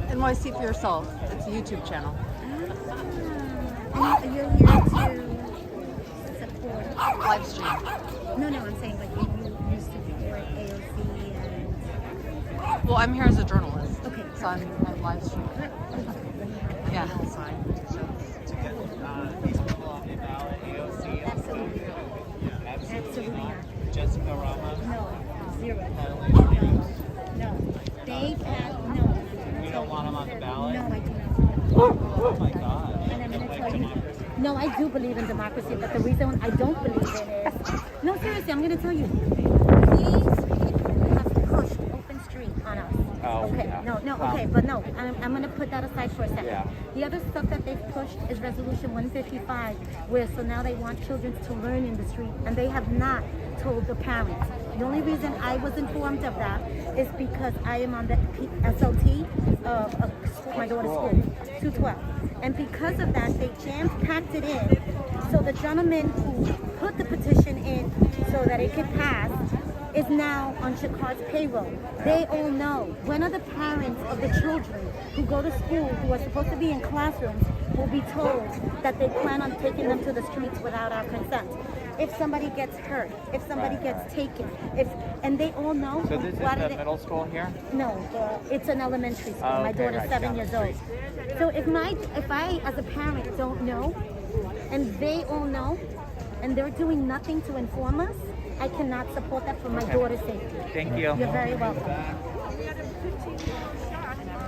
NYC for Yourself. It's a YouTube channel. And you're here to support. Live stream. No, I'm saying like you support AOC and. Well, I'm here as a journalist. Okay. So I'm live streaming. Yeah. To get these people off the ballot, AOC. Absolutely. Yeah, Absolutely not. Jessica Ramos. No, zero. No. They have no. You don't want them on the ballot? No, I do not. Oh my God. And I'm going to tell you. No, I do believe in democracy, but the reason I don't believe in it is. No, seriously, I'm going to tell you. These people have pushed open street on us. Oh, okay. yeah. Okay, but no, I'm going to put that aside for a second. Yeah. The other stuff that they've pushed is Resolution 155, where so now they want children to learn in the street, and they have not told the parents. The only reason I was informed of that is because I am on the SLT of my daughter's school, 212. And because of that, they jam-packed it in. So the gentleman who put the petition in so that it could pass is now on Chikar's payroll. They all know. When are the parents of the children who go to school, who are supposed to be in classrooms, will be told that they plan on taking them to the streets without our consent? If somebody gets hurt, if somebody gets taken, and they all know. So this is the middle school here? No, it's an elementary school. Oh, My okay, daughter's right, 7 down the years old. So if I as a parent don't know, and they all know, and they're doing nothing to inform us, I cannot support that for my daughter's safety. Thank you. You're very welcome.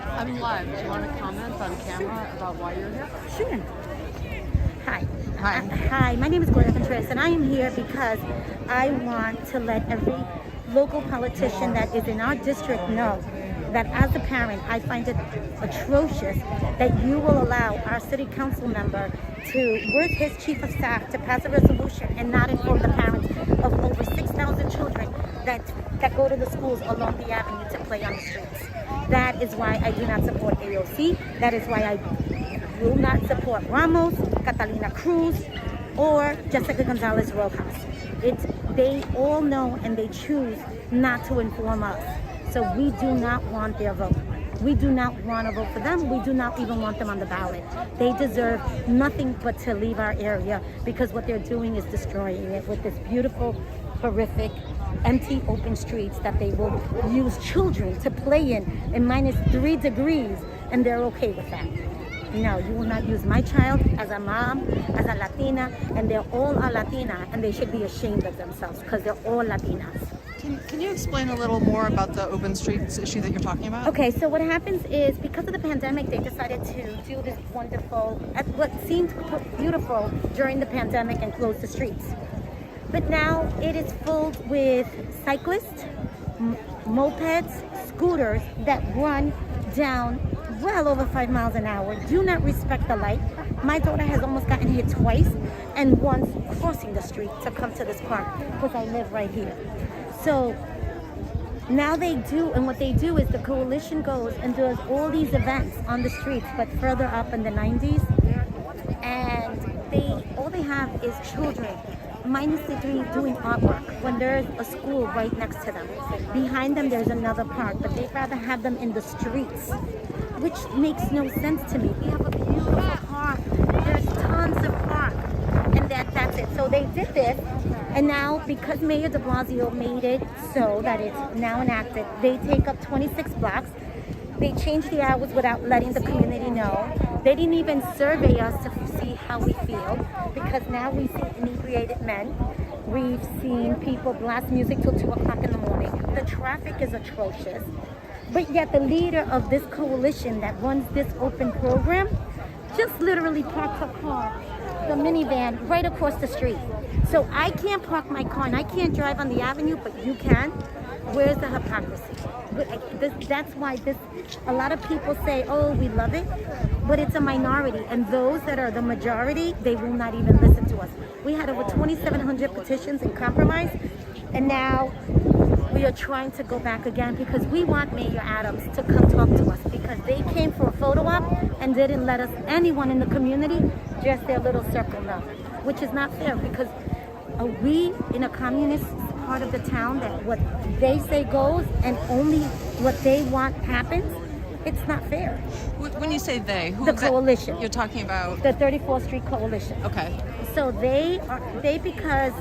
I'm live. Do you want to comment on camera about why you're here? Sure. Hi. Hi. Hi, my name is Gloria Contreras, and I am here because I want to let every local politician that is in our district know that as a parent, I find it atrocious that you will allow our city council member to, with his chief of staff, to pass a resolution and not inform the parents of over 6,000 children that go to the schools along the avenue to play on the streets. That is why I do not support AOC. That is why I will not support Ramos, Catalina Cruz, or Jessica Gonzalez Rojas. They all know and they choose not to inform us. So we do not want their vote. We do not want to vote for them. We do not even want them on the ballot. They deserve nothing but to leave our area because what they're doing is destroying it with this beautiful, horrific, empty open streets that they will use children to play in -3 degrees, and they're okay with that. No, you will not use my child as a mom, as a Latina, and they're all a Latina, and they should be ashamed of themselves because they're all Latinas. Can you explain a little more about the open streets issue that you're talking about? Okay, so what happens is because of the pandemic, they decided to do this wonderful, what seemed beautiful during the pandemic and close the streets. But now it is filled with cyclists, mopeds, scooters that run down well over 5 miles an hour, do not respect the light. My daughter has almost gotten hit twice and once crossing the street to come to this park because I live right here. So now they do, and what they do is the coalition goes and does all these events on the streets, but further up in the 90s, and all they have is children -3 doing artwork when there's a school right next to them. Behind them there's another park, but they'd rather have them in the streets, which makes no sense to me. We have a beautiful park. There's tons of park, and that's it. So they did this, and now because Mayor de Blasio made it so that it's now enacted, they take up 26 blocks. They change the hours without letting the community know. They didn't even survey us to see how we feel, because now we see inebriated men. We've seen people blast music till 2 o'clock in the morning. The traffic is atrocious. But yet the leader of this coalition that runs this open program just literally parked her car, the minivan, right across the street. So I can't park my car and I can't drive on the avenue, but you can. Where's the hypocrisy? That's why a lot of people say, oh, we love it, but it's a minority. And those that are the majority, they will not even listen to us. We had over 2,700 petitions in compromise, and now we are trying to go back again because we want Mayor Adams to come talk to us, because they came for a photo op and didn't let us, anyone in the community, just their little circle know, which is not fair, because are we in a communist part of the town that what they say goes and only what they want happens? It's not fair. When you say they, who The is that? coalition. You're talking about? The 34th Street Coalition. Okay. So they because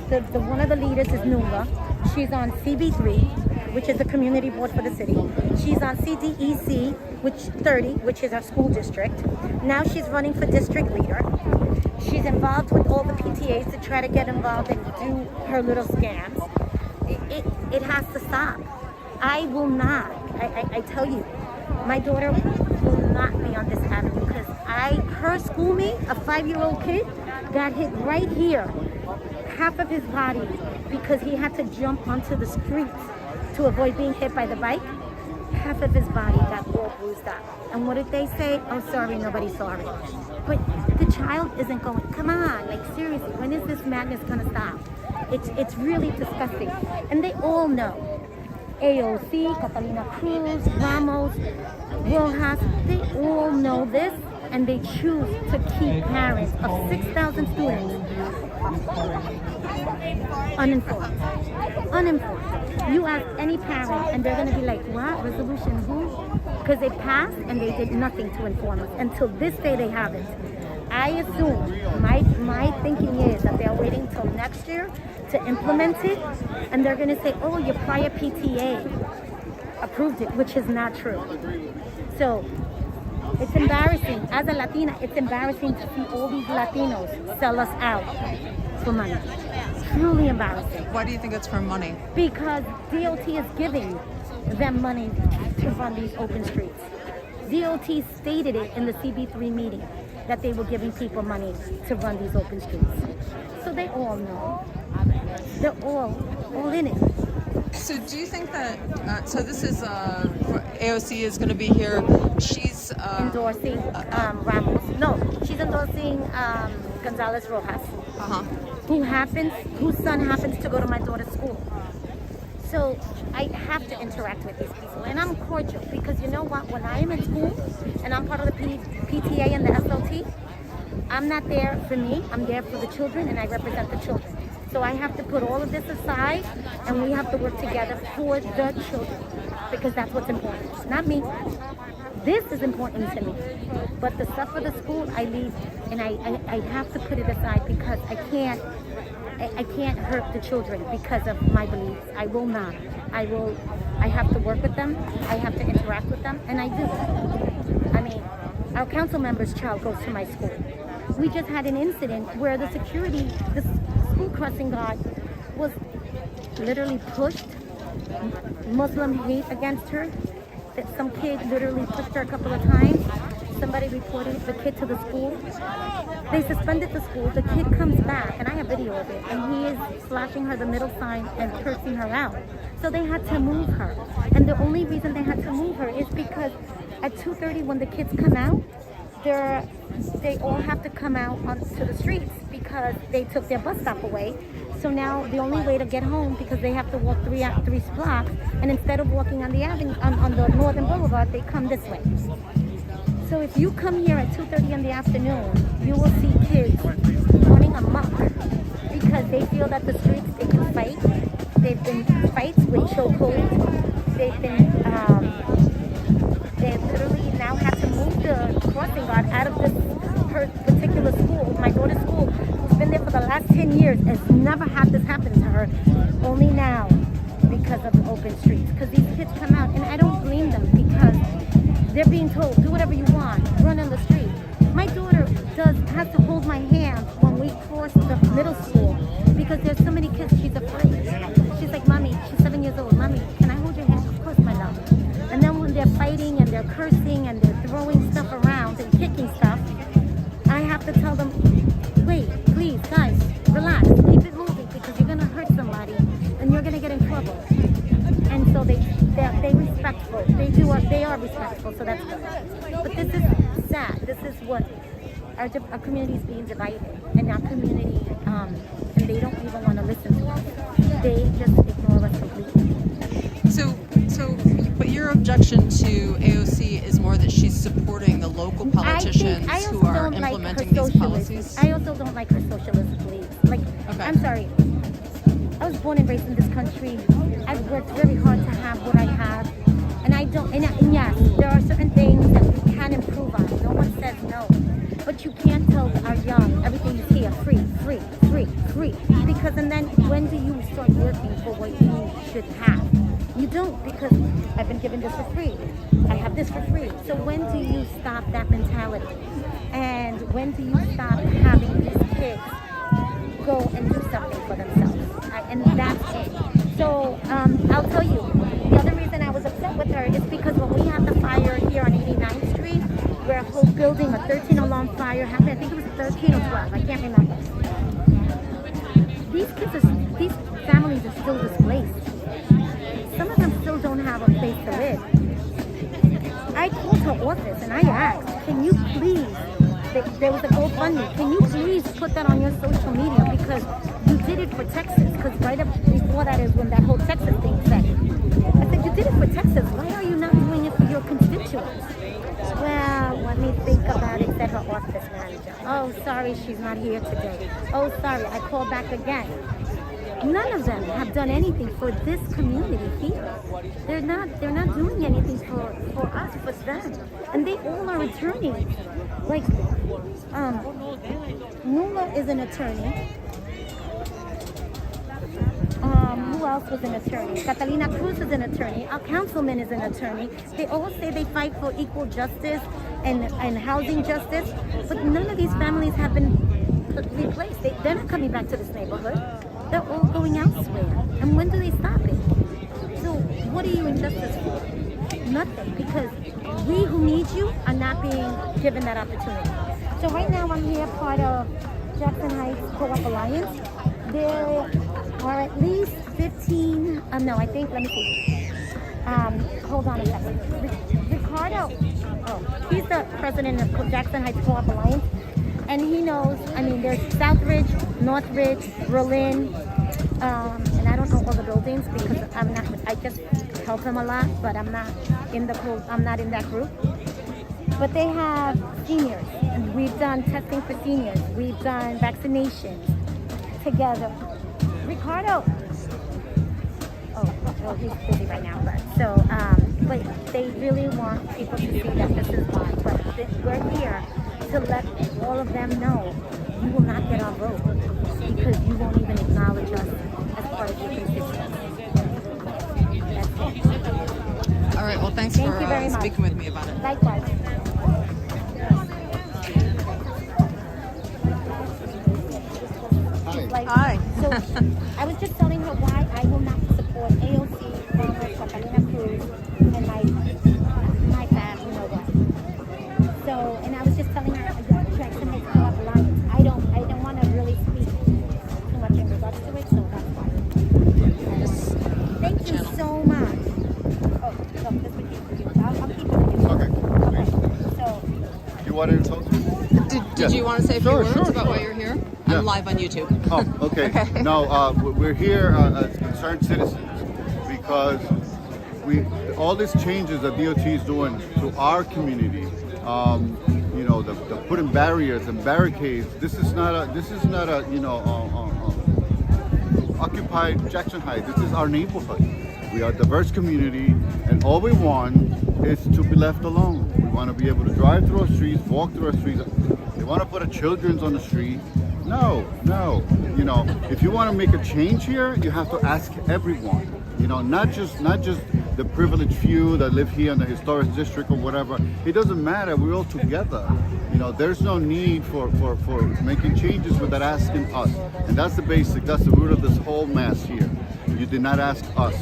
the one of the leaders is Nula. She's on CB3, which is the community board for the city. She's on CDEC, which is our school district. Now she's running for district leader. She's involved with all the PTAs to try to get involved and do her little scams. It has to stop. I will not. I tell you, my daughter will not be on this avenue because her schoolmate, a 5-year-old kid, got hit right here, half of his body, because he had to jump onto the streets to avoid being hit by the bike. Half of his body got all bruised up. And what did they say? Oh, sorry, nobody's sorry. But the child isn't going, come on, like seriously, when is this madness gonna stop? It's really disgusting. And they all know. AOC, Catalina Cruz, Ramos, Rojas, they all know this, and they choose to keep parents of 6,000 students uninformed. You ask any parent, and they're going to be like, what? Resolution who? Because they passed, and they did nothing to inform us. Until this day, they haven't. I assume, my thinking is that they're waiting till next year to implement it, and they're going to say, oh, your prior PTA approved it, which is not true. So it's embarrassing. As a Latina, it's embarrassing to see all these Latinos sell us out for money. Truly embarrassing. Why do you think it's for money? Because DOT is giving them money to run these open streets. DOT stated it in the CB3 meeting that they were giving people money to run these open streets. So they all know. They're all in it. So do you think that, so this is, AOC is going to be here, she's endorsing Ramos. No, she's endorsing Gonzalez Rojas, whose son happens to go to my daughter's school. So I have to interact with these people, and I'm cordial because you know what? When I am in school and I'm part of the PTA and the SLT, I'm not there for me. I'm there for the children, and I represent the children. So I have to put all of this aside, and we have to work together for the children because that's what's important, not me. This is important to me, but the stuff for the school, I leave, and I have to put it aside because I can't hurt the children because of my beliefs. I will not. I have to work with them. I have to interact with them, and I do. I mean, our council member's child goes to my school. We just had an incident where the school crossing guard was literally pushed, Muslim hate against her. That some kid literally pushed her a couple of times. Somebody reported the kid to the school. They suspended the school. The kid comes back, and I have video of it, and he is flashing her the middle sign and cursing her out. So they had to move her. And the only reason they had to move her is because at 2:30 when the kids come out, they all have to come out onto the streets because they took their bus stop away. So now the only way to get home, because they have to walk three blocks, and instead of walking on the avenue on the Northern Boulevard, they come this way. So if you come here at 2:30 in the afternoon, you will see kids running amok because they feel that the streets they can fight. They've been fights with chokeholds. They literally now have to move the crossing guard out of this particular school, my daughter's school, who's been there for the last 10 years, has never had this happen to her. Only now because of the open streets. Because these kids come out, and I don't blame them because they're being told, do whatever you want, run on the street. My daughter has to hold my hand when we cross the middle school because there's so many kids, she's afraid. She's like, Mommy, she's 7 years old, Mommy, can I hold your hand? Of course, my love. And then when they're fighting and they're cursing and they're throwing stuff around and kicking stuff, I have to tell them, wait, please, guys, relax, keep it moving because you're going to hurt somebody and you're going to get in trouble. And so they're respectful. They are respectful, so that's good. But this is sad. This is what our community is being divided, and our community, and they don't even want to listen to us. They just ignore us completely. But your objection to AOC is more that she's supporting the local politicians who are implementing these policies? I also don't like her socialist beliefs. Like, okay. I'm sorry. I was born and raised in this country. I've worked very hard to have what I have. And I don't, and yes, should have. You don't, because I've been given this for free. I have this for free. So when do you stop that mentality? And when do you stop having these kids go and do something for themselves? And that's it. So I'll tell you, the other reason I was upset with her is because when we had the fire here on 89th Street, where a whole building, a 13 alarm fire happened, I think it was 13 or 12, I can't remember. These families are still displaced. Some of them still don't have a place to live. I called her office and I asked, can you please, there was a GoFundMe, can you please put that on your social media, because you did it for Texas, because right up before that is when that whole Texas thing said. I said, you did it for Texas, why are you not doing it for your constituents? Well, let me think about it, said her office manager. Oh, sorry, she's not here today. Oh, sorry, I called back again. None of them have done anything for this community here. They're not doing anything for us, for them. And they all are attorneys. Like, Nula is an attorney. Who else was an attorney? Catalina Cruz is an attorney. Our councilman is an attorney. They all say they fight for equal justice and housing justice, but none of these families have been replaced. They're not coming back to this neighborhood. They're all going elsewhere. And when do they stop it? So what are you in justice for? Nothing, because we who need you are not being given that opportunity. So right now I'm here part of Jackson Heights Co-op Alliance. There are at least 15, no, I think, let me see. Hold on a second. Ricardo, he's the president of Jackson Heights Co-op Alliance. And he knows, I mean, there's Southridge, Northridge, Berlin, and I don't know all the buildings because I just help him a lot, but I'm not in that group. But they have seniors, and we've done testing for seniors. We've done vaccinations together. Ricardo, oh, he's busy right now, but but they really want people to see that this is why. But we're here to let all of them know you will not get our vote because you won't even acknowledge us as part of your constituents. That's it. All right, well, thanks Thank for you very much. speaking with me about it. Likewise. Hi. So I was just telling her why I will not support AOC, Ramos, Catalina Cruz, and my fam, you know what. So, and I was just telling her Jackson Heights Co-op Alliance. I don't want to really speak too much in regards to it, so that's why. Thank you so much. Oh, no, this would be for you. I'll keep it with you. Okay. Okay. So, You wanted to talk to me? Did you want to say a few words Sure. about why you're here? Yeah. I'm live on YouTube. Oh, okay. No, we're here as concerned citizens because all these changes that DOT is doing to our community, you know, the putting barriers and barricades. This is not a occupied Jackson Heights. This is our neighborhood. We are a diverse community, and all we want is to be left alone. We want to be able to drive through our streets, walk through our streets. They want to put a children's on the street. No. You know, if you want to make a change here, you have to ask everyone. You know, not just the privileged few that live here in the historic district or whatever. It doesn't matter. We're all together. You know, there's no need for making changes without asking us. And that's the basic. That's the root of this whole mess here. You did not ask us.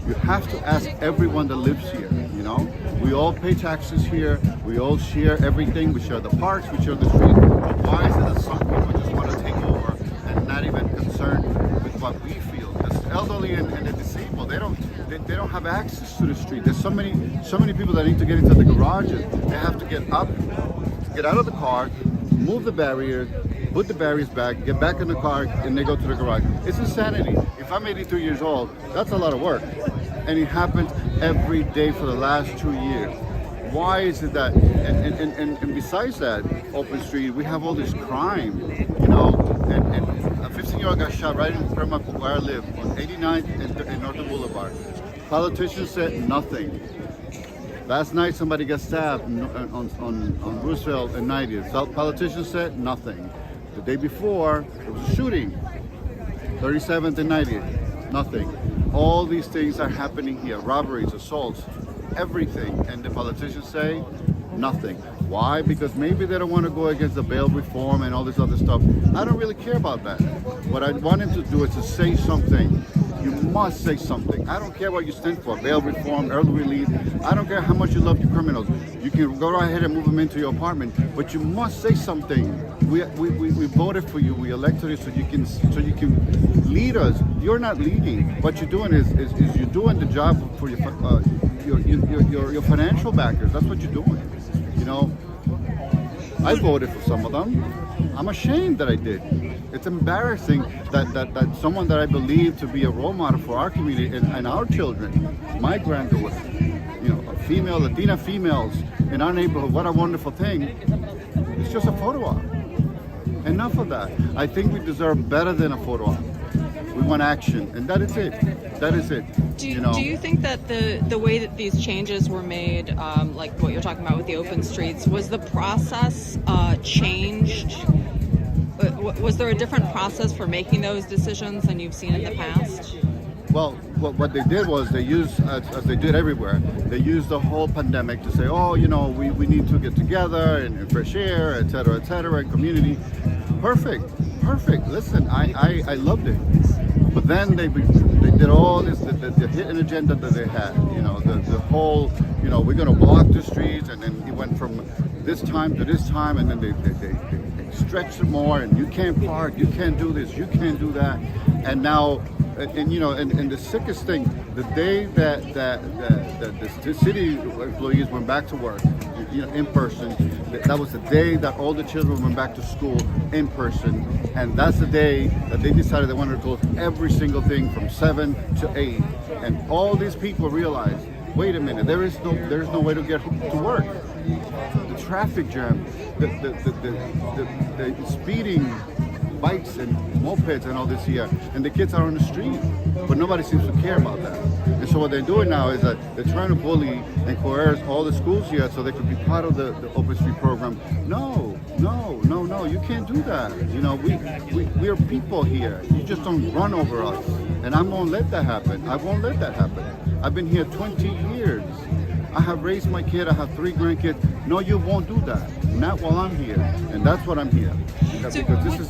You have to ask everyone that lives here. You know, we all pay taxes here. We all share everything. We share the parks. We share the streets. But why is it that some people just want to take over and not even concerned with what we feel? Because the elderly and the disabled, they don't have access to the street. There's so many people that need to get into the garages. They have to get up, get out of the car, move the barrier, put the barriers back, get back in the car, and they go to the garage. It's insanity. If I'm 83 years old, that's a lot of work. And it happens every day for the last 2 years. Why is it that, and besides that, open street, we have all this crime, you know, and a 15-year-old got shot right in front of where I live, on 89th and Northern Boulevard. Politicians said nothing. Last night somebody got stabbed on Roosevelt and 90th. Politicians said nothing. The day before, there was a shooting, 37th and 90th, nothing. all these things are happening here, robberies, assaults, everything, and the politicians say nothing. Why? Because maybe they don't want to go against the bail reform and all this other stuff. I don't really care about that. What I wanted to do is to say something. You must say something. I don't care what you stand for, bail reform, early release. I don't care how much you love your criminals. You can go right ahead and move them into your apartment, but you must say something. We voted for you. We elected you so you can lead us. You're not leading. What you're doing is you're doing the job for your financial backers. That's what you're doing. You know, I voted for some of them. I'm ashamed that I did. It's embarrassing that someone that I believe to be a role model for our community and our children, my granddaughter, you know, a female, Latina females in our neighborhood, what a wonderful thing. It's just a photo op. Enough of that. I think we deserve better than a photo op. We want action, and that is it. That is it. Do you think that the way that these changes were made, like what you're talking about with the open streets, was the process changed? Was there a different process for making those decisions than you've seen in the past? Well, what they did was they used, as they did everywhere, they used the whole pandemic to say, oh, you know, we need to get together and fresh air, et cetera, and community. Perfect. Listen, I loved it. But then they did all this, the hidden agenda that they had, you know, the whole, you know, we're going to block the streets, and then it went from this time to this time, and then they stretched it more, and you can't park, you can't do this, you can't do that. And now, and you know, and the sickest thing, the day that the city employees went back to work, you know, in person, that was the day that all the children went back to school in person, and that's the day that they decided they wanted to close every single thing from 7 to 8, and all these people realized, wait a minute, there is no way to get to work. The traffic jam, the speeding bikes and mopeds and all this here, and the kids are on the street, but nobody seems to care about that. And so what they're doing now is that they're trying to bully and coerce all the schools here so they could be part of the open street program. No, you can't do that. You know, we are people here. You just don't run over us. And I won't let that happen. I won't let that happen. I've been here 20 years. I have raised my kid. I have 3 grandkids. No, you won't do that. Not while I'm here. And that's what I'm here. So because this is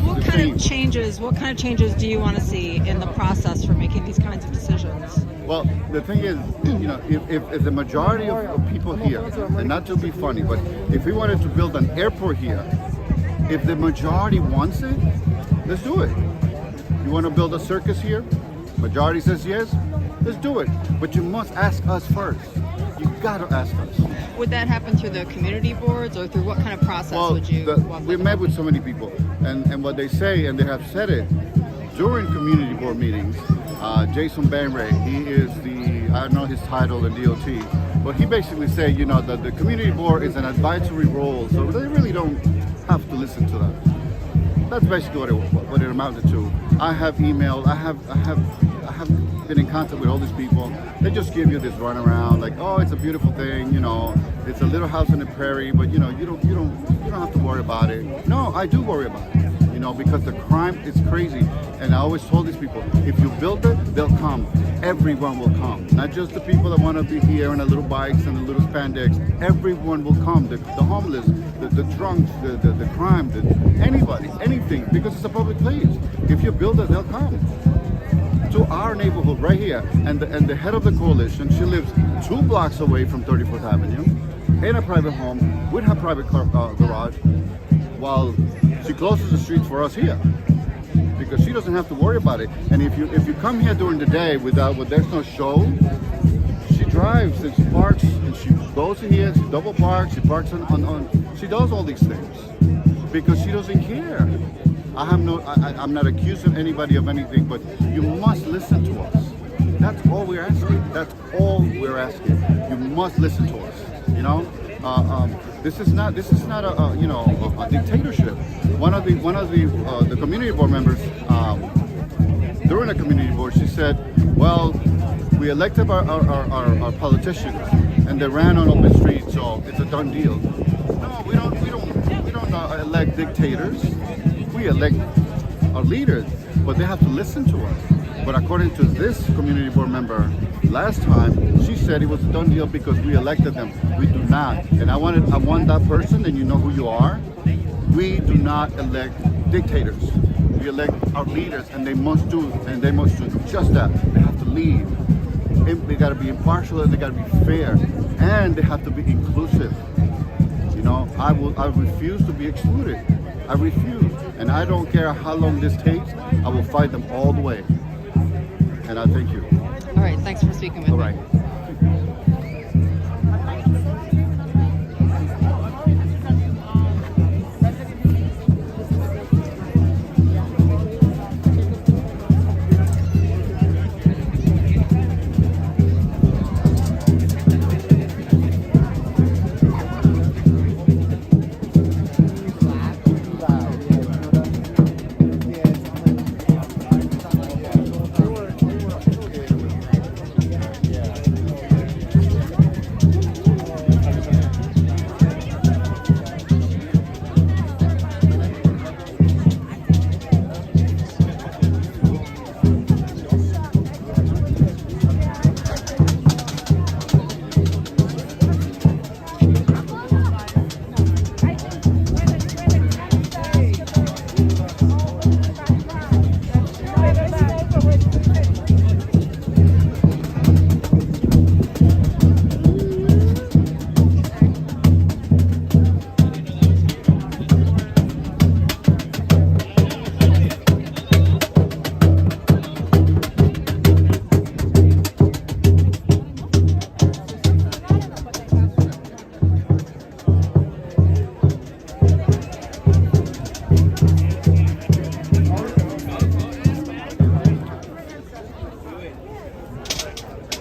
what kind of changes do you want to see in the process for making these kinds of decisions? Well, the thing is, you know, if the majority of people here, and not to be funny, but if we wanted to build an airport here, if the majority wants it, let's do it. You want to build a circus here? Majority says yes, let's do it. But you must ask us first. You got to ask us. Would that happen through the community boards, or through what kind of process would you want we met with so many people, and what they say, and they have said it during community board meetings. Jason Banray, he is I don't know his title in DOT, but he basically said, you know, that the community board is an advisory role, so they really don't have to listen to that. That's basically what it amounted to. I have emailed, I have been in contact with all these people. They just give you this runaround, like, oh, it's a beautiful thing, you know, it's a little house on the prairie, but you know, you don't have to worry about it. No, I do worry about it, you know, because the crime is crazy. And I always told these people, if you build it, they'll come. Everyone will come. Not just the people that want to be here in the little bikes and the little spandex. Everyone will come. The homeless, the drunks, the crime, anybody, anything, because it's a public place. If you build it, they'll come to our neighborhood right here. And the head of the coalition, she lives 2 blocks away from 34th Avenue in a private home with her private garage, while she closes the streets for us here, because she doesn't have to worry about it. And if you come here during the day without there's no show, she drives and she parks and she goes in here, she double parks, she parks on she does all these things because she doesn't care. I'm not accusing anybody of anything, but you must listen to us. That's all we're asking. That's all we're asking. You must listen to us. You know, this is not a dictatorship. One of the community board members during the community board, she said, "Well, we elected our politicians, and they ran on open streets, so it's a done deal." No, we don't elect dictators. We elect our leaders, but they have to listen to us. But according to this community board member, last time she said it was a done deal because we elected them. We do not. And I want that person, and you know who you are. We do not elect dictators. We elect our leaders, and they must do just that. They have to lead. They got to be impartial, and they got to be fair, and they have to be inclusive. You know, I refuse to be excluded. I refuse, and I don't care how long this takes. I will fight them all the way. And I thank you. All right, thanks for speaking with me. All right.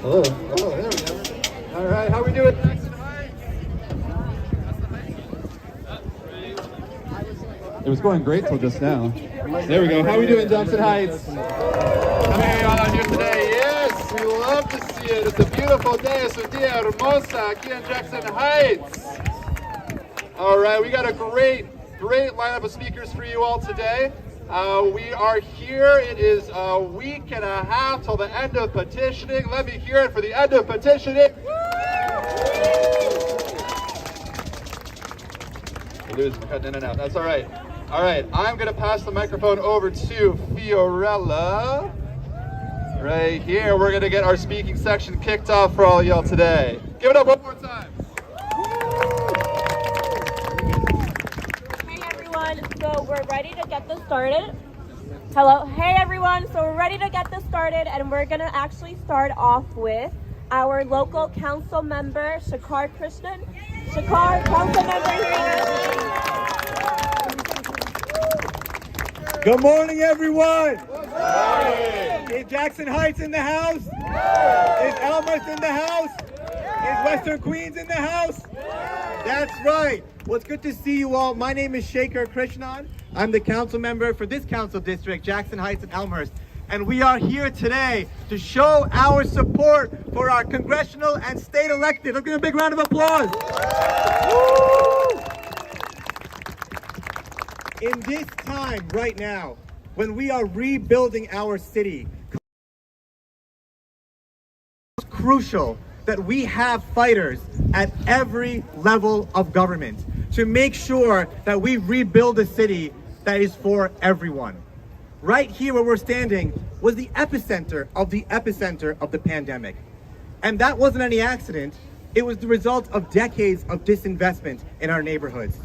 Oh, there we go. All right, how we doing? It was going great till just now. There we go. How we doing, Jackson Heights? How many of y'all out here today? Yes, we love to see it. It's a beautiful day. Es un día hermosa aquí in Jackson Heights. All right, we got a great lineup of speakers for you all today. We are here. It is a week and a half till the end of petitioning. Let me hear it for the end of petitioning. We're cutting in and out. That's all right. All right, I'm going to pass the microphone over to Fiorella. Right here, we're going to get our speaking section kicked off for all y'all today. Give it up one more time. Hey everyone, so we're ready to get this started. Hello, hey everyone, so we're ready to get this started, and we're going to actually start off with our local council member, Shakar Krishnan. Shakar, council member here. Good morning, everyone. Good morning. Is Jackson Heights in the house? Is Elmhurst in the house? Is Western Queens in the house? That's right. Well, it's good to see you all. My name is Shakar Krishnan. I'm the council member for this council district, Jackson Heights and Elmhurst. And we are here today to show our support for our congressional and state elected. Let's give a big round of applause. Woo! In this time right now, when we are rebuilding our city, it's crucial that we have fighters at every level of government to make sure that we rebuild a city that is for everyone. Right here where we're standing was the epicenter of the pandemic. And that wasn't any accident. It was the result of decades of disinvestment in our neighborhoods.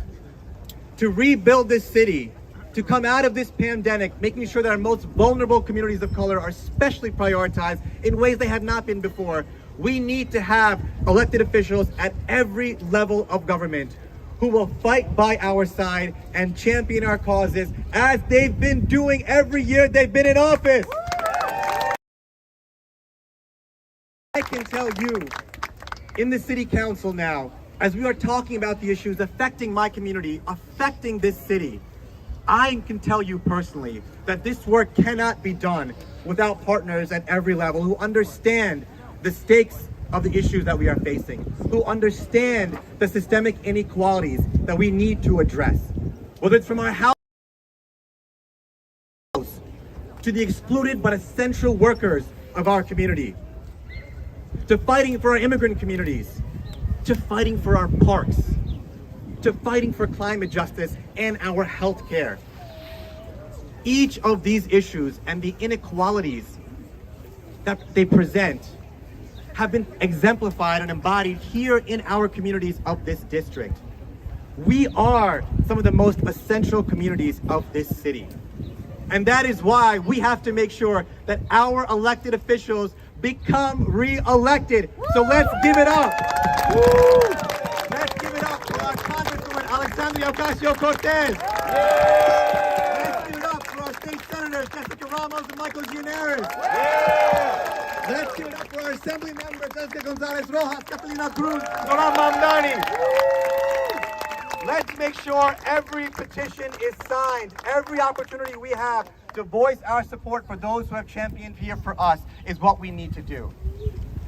To rebuild this city, to come out of this pandemic, making sure that our most vulnerable communities of color are especially prioritized in ways they have not been before, we need to have elected officials at every level of government who will fight by our side and champion our causes as they've been doing every year they've been in office. I can tell you, in the city council now, as we are talking about the issues affecting my community, affecting this city, I can tell you personally that this work cannot be done without partners at every level who understand the stakes of the issues that we are facing, who understand the systemic inequalities that we need to address. Whether it's from our house to the excluded but essential workers of our community, to fighting for our immigrant communities, to fighting for our parks, to fighting for climate justice and our health care. Each of these issues and the inequalities that they present have been exemplified and embodied here in our communities of this district. We are some of the most essential communities of this city. And that is why we have to make sure that our elected officials become re-elected. So let's give it up. Woo! Let's give it up for our Congresswoman Alexandria Ocasio-Cortez. Let's give it up for our state senators Jessica Ramos and Michael Gianaris. Let's give it up for our assembly members Jessica Gonzalez Rojas, Catalina Cruz, Noram Mamdani. Let's make sure every petition is signed. Every opportunity we have to voice our support for those who have championed here for us is what we need to do.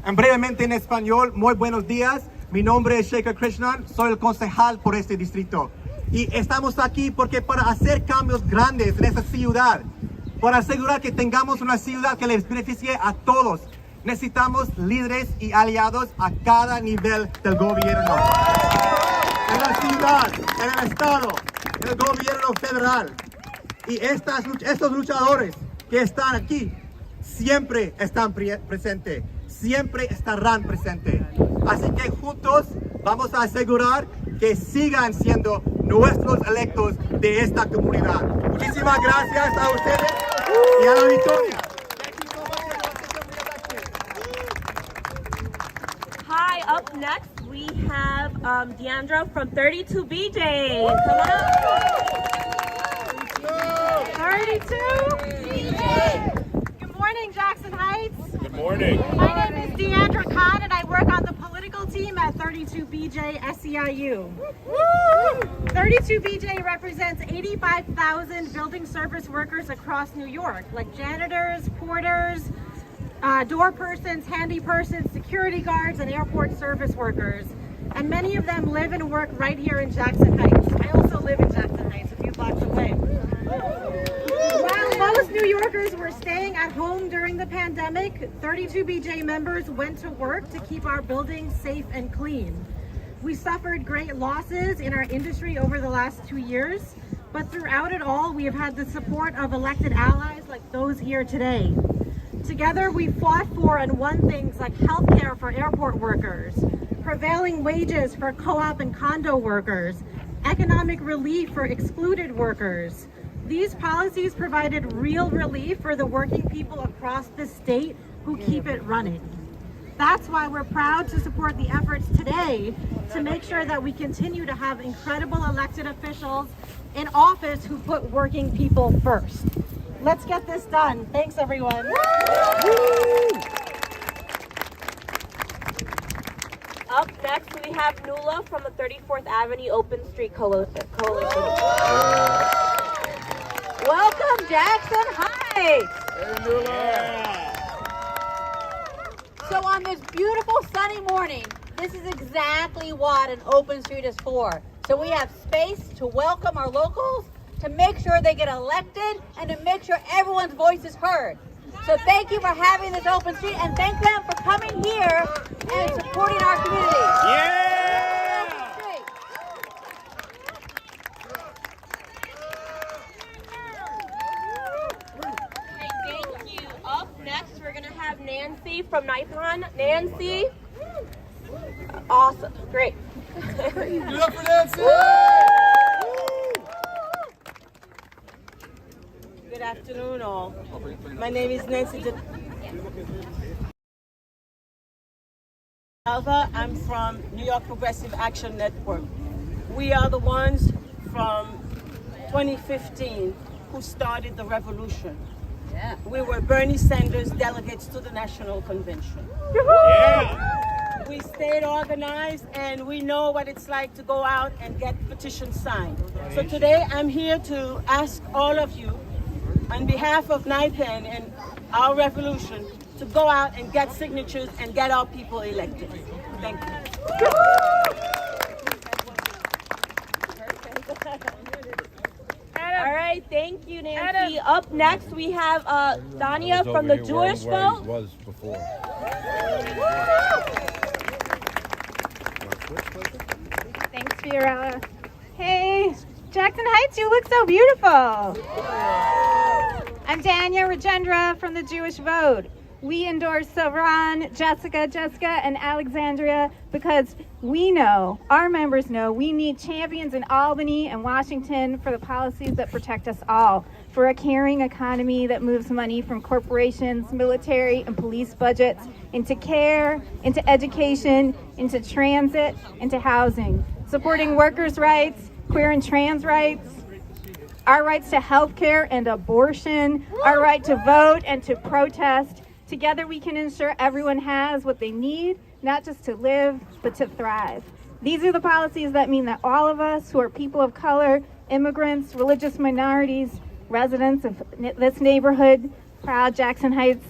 En brevemente en español, muy buenos días. Mi nombre es Shekhar Krishnan, soy el concejal por este distrito. Y estamos aquí porque para hacer cambios grandes en esta ciudad, para asegurar que tengamos una ciudad que les beneficie a todos, necesitamos líderes y aliados a cada nivel del gobierno. En la ciudad, en el estado, en el gobierno federal. Y estos luchadores que están aquí siempre están presentes, siempre estarán presentes. Así que juntos vamos a asegurar que sigan siendo nuestros electos de esta comunidad. Muchísimas gracias a ustedes y a la victoria. Hi, up next we have Deandra from 32BJ. Come on. 32 BJ. Good morning, Jackson Heights. Good morning. My name is Deandra Khan, and I work on the political team at 32BJ SEIU. 32BJ represents 85,000 building service workers across New York, like janitors, porters, door persons, handy persons, security guards, and airport service workers. And many of them live and work right here in Jackson Heights. I also live in Jackson Heights, a few blocks away. While most New Yorkers were staying at home during the pandemic, 32BJ members went to work to keep our buildings safe and clean. We suffered great losses in our industry over the last 2 years, but throughout it all, we have had the support of elected allies like those here today. Together, we fought for and won things like health care for airport workers, prevailing wages for co-op and condo workers, economic relief for excluded workers. These policies provided real relief for the working people across the state who keep it running. That's why we're proud to support the efforts today to make sure that we continue to have incredible elected officials in office who put working people first. Let's get this done. Thanks, everyone. Up next we have Nuala from the 34th Avenue Open Street Coalition. Welcome, Jackson Heights. So on this beautiful sunny morning, this is exactly what an open street is for. So we have space to welcome our locals, to make sure they get elected, and to make sure everyone's voice is heard. So thank you for having this open street, and thank them for coming here and supporting our community. Yeah! Thank you. Up next, we're going to have Nancy from Nippon. Nancy. Awesome. Great. Give it up for Nancy! Good afternoon, all. My name is Nancy Alva. I'm from New York Progressive Action Network. We are the ones from 2015 who started the revolution. Yeah. We were Bernie Sanders delegates to the National Convention. Yeah. We stayed organized, and we know what it's like to go out and get petitions signed. So today I'm here to ask all of you, on behalf of NYPen and our revolution, to go out and get signatures and get our people elected. Thank you. All right, thank you. you, Nancy. Up next, we have Dania from the Jewish Vote. Was before. Thanks, Fiorella. Hey, Jackson Heights, you look so beautiful. I'm Dania Rajendra from the Jewish Vote. We endorse Savran, Jessica, and Alexandria because we know, our members know, we need champions in Albany and Washington for the policies that protect us all, for a caring economy that moves money from corporations, military, and police budgets into care, into education, into transit, into housing, supporting workers' rights, queer and trans rights, our rights to health care and abortion, our right to vote and to protest. Together we can ensure everyone has what they need, not just to live, but to thrive. These are the policies that mean that all of us who are people of color, immigrants, religious minorities, residents of this neighborhood, proud Jackson Heights,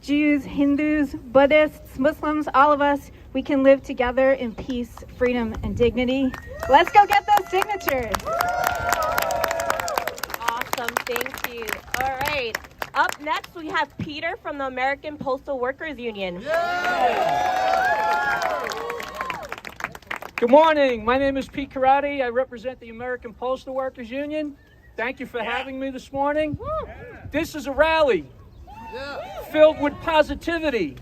Jews, Hindus, Buddhists, Muslims, all of us, we can live together in peace, freedom, and dignity. Let's go get those signatures. Awesome, thank you. All right. Up next, we have Peter from the American Postal Workers Union. Good morning. My name is Pete Karate. I represent the American Postal Workers Union. Thank you for having me this morning. This is a rally filled with positivity.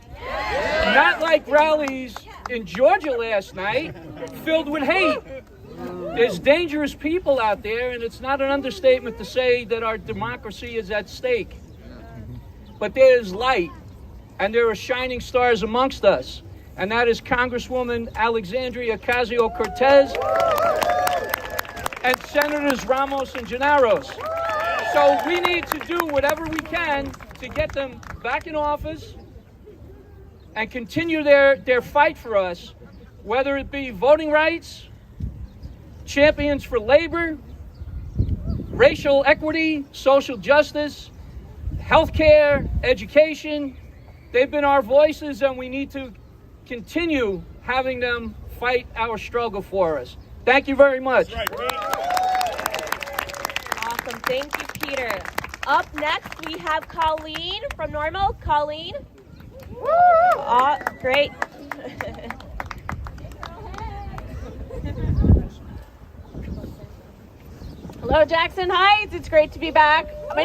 Not like rallies in Georgia last night, filled with hate. There's dangerous people out there, and it's not an understatement to say that our democracy is at stake. But there is light, and there are shining stars amongst us, and that is Congresswoman Alexandria Ocasio-Cortez and Senators Ramos and Gennaros. So we need to do whatever we can to get them back in office and continue their fight for us, whether it be voting rights, champions for labor, racial equity, social justice, healthcare, education. They've been our voices, and we need to continue having them fight our struggle for us. Thank you very much. Awesome, thank you, Peter. Up next, we have Colleen from Normal. Colleen. Great. Hello, Jackson Heights. It's great to be back. My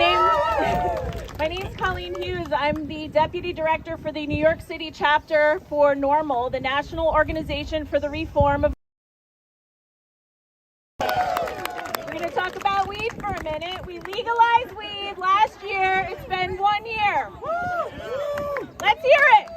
name's Colleen Hughes. I'm the Deputy Director for the New York City chapter for Normal, the National Organization for the Reform of... We're going to talk about weed for a minute. We legalized weed last year. It's been 1 year. Let's hear it.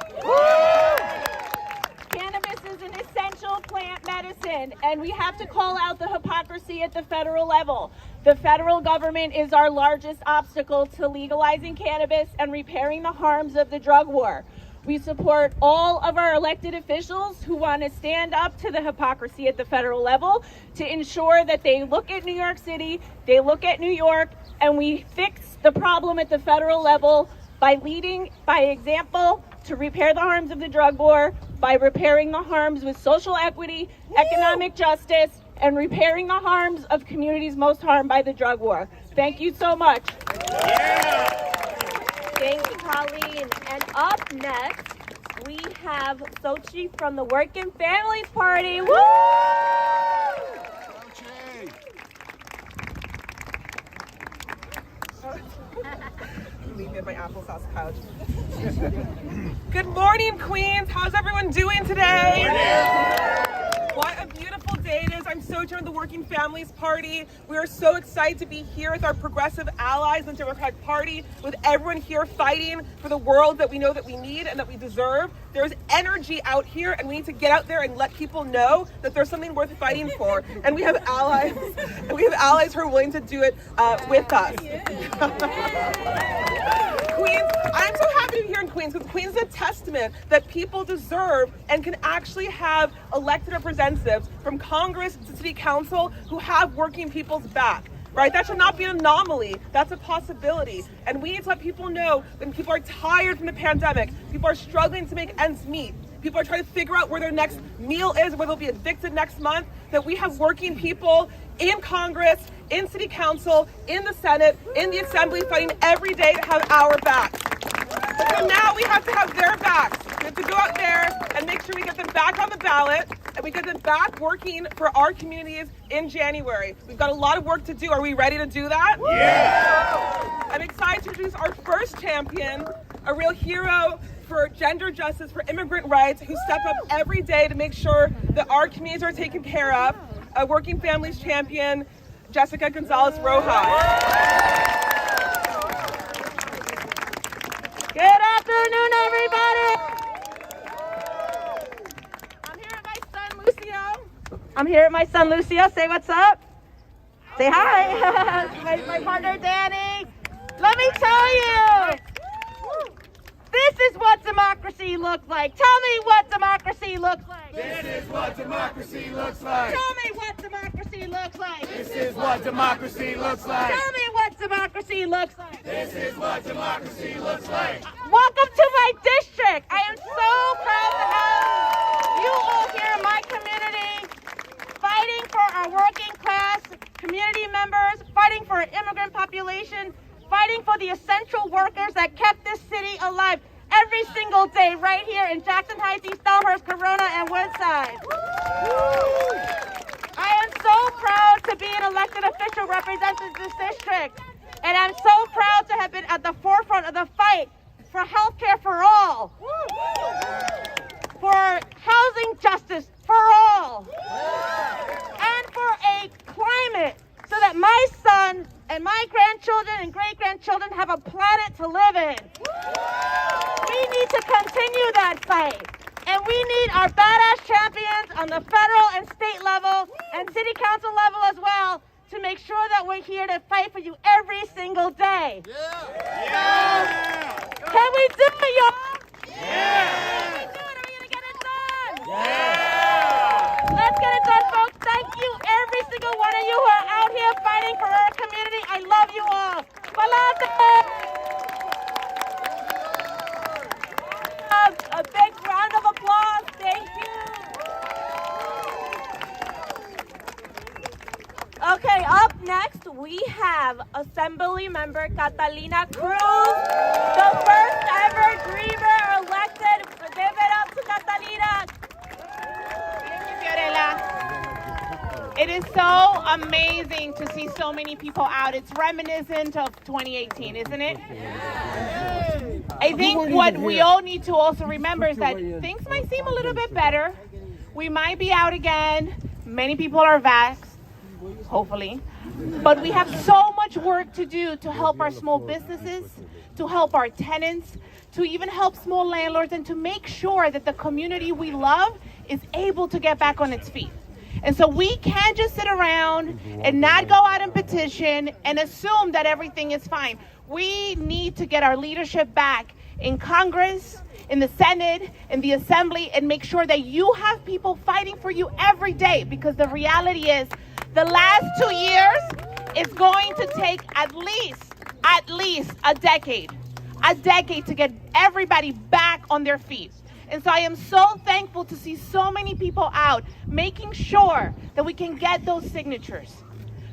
Cannabis is an essential plant medicine, and we have to call out the hypocrisy at the federal level. The federal government is our largest obstacle to legalizing cannabis and repairing the harms of the drug war. We support all of our elected officials who want to stand up to the hypocrisy at the federal level to ensure that they look at New York City, they look at New York, and we fix the problem at the federal level by leading by example to repair the harms of the drug war, by repairing the harms with social equity, economic justice, and repairing the harms of communities most harmed by the drug war. Thank you so much. Thank you, Colleen. And up next, we have Sochi from the Working Families Party. Woo! Leave me at my applesauce couch. Good morning, Queens. How's everyone doing today? What a beautiful day it is. I'm Sochi from the Working Families Party. We are so excited to be here with our progressive allies in the Democratic Party, with everyone here fighting for the world that we know that we need and that we deserve. There's energy out here, and we need to get out there and let people know that there's something worth fighting for. And we have allies. Who are willing to do it with us. Queens, I'm so happy to be here in Queens, because Queens is a testament that people deserve and can actually have elected representatives from Congress to City Council who have working people's back. Right? That should not be an anomaly. That's a possibility. And we need to let people know when people are tired from the pandemic, people are struggling to make ends meet, people are trying to figure out where their next meal is, where they'll be evicted next month, that we have working people in Congress, in City Council, in the Senate, in the Assembly, fighting every day to have our backs. But so now we have to have their backs. We have to go out there and make sure we get them back on the ballot and we get them back working for our communities in January. We've got a lot of work to do. Are we ready to do that? Yeah! I'm excited to introduce our first champion, a real hero for gender justice, for immigrant rights, who step up every day to make sure that our communities are taken care of, a working families champion, Jessica Gonzalez-Rojas. Good afternoon, everybody. I'm here with my son, Lucio. Say what's up. Say hi. my partner, Danny. Let me tell you, this is what democracy looks like. Tell me what democracy looks like. This is what democracy looks like. Tell me what democracy looks like. This is what democracy looks like. Tell me what democracy looks like. This is what democracy looks like. Welcome to my district. I am so proud to have you all here in my community, fighting for our working class community members, fighting for our immigrant population, fighting for the essential workers that kept this city alive every single day right here in Jackson Heights, East Elmhurst, Corona, and Woodside. I am so proud to be an elected official representing this district, and I'm so proud to have been at the forefront of the fight for health care for all, for housing justice for all, and for a climate so that my son and my grandchildren and great-grandchildren have a planet to live in. We need to continue that fight. And we need our badass champions on the federal and state level and city council level as well to make sure that we're here to fight for you every single day. Yeah. So, can we do it, y'all? Yeah. Can we do it? Are we going to get it done? Yeah. Let's get it done, folks. Thank you, every single one of you who are out here fighting for our community. I love you all. Palate! A big round of applause. Thank you. Okay, up next we have Assembly Member Catalina Cruz, the first ever Dreamer elected. Give it up to Catalina. Thank you, Fiorella. It is so amazing to see so many people out. It's reminiscent of 2018, isn't it? I think what we all need to also remember is that things might seem a little bit better. We might be out again. Many people are vaxxed, hopefully. But we have so much work to do to help our small businesses, to help our tenants, to even help small landlords, and to make sure that the community we love is able to get back on its feet. And so we can't just sit around and not go out and petition and assume that everything is fine. We need to get our leadership back in Congress, in the Senate, in the Assembly, and make sure that you have people fighting for you every day, because the reality is the last 2 years is going to take at least a decade to get everybody back on their feet. And so I am so thankful to see so many people out making sure that we can get those signatures.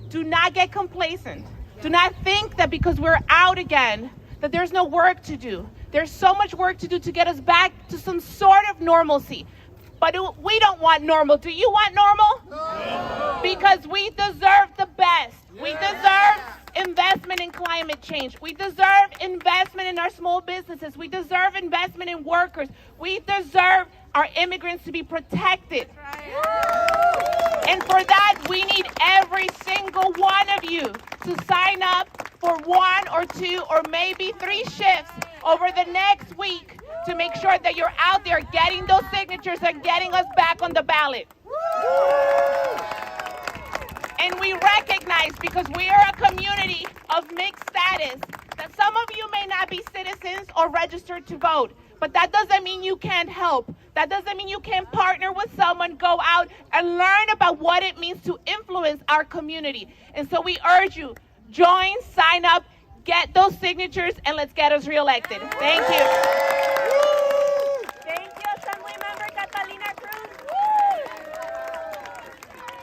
Do not get complacent. Do not think that because we're out again that there's no work to do. There's so much work to do to get us back to some sort of normalcy. But we don't want normal. Do you want normal? No. Because we deserve the best. Yeah. We deserve investment in climate change. We deserve investment in our small businesses. We deserve investment in workers. We deserve our immigrants to be protected. Right. And for that, we need every single one of you to sign up for 1 or 2 or maybe 3 shifts over the next week to make sure that you're out there getting those signatures and getting us back on the ballot. And we recognize, because we are a community of mixed status, that some of you may not be citizens or registered to vote, but that doesn't mean you can't help. That doesn't mean you can't partner with someone, go out and learn about what it means to influence our community. And so we urge you, join, sign up, get those signatures, and let's get us reelected. Thank you. Thank you, Assemblymember Catalina Cruz.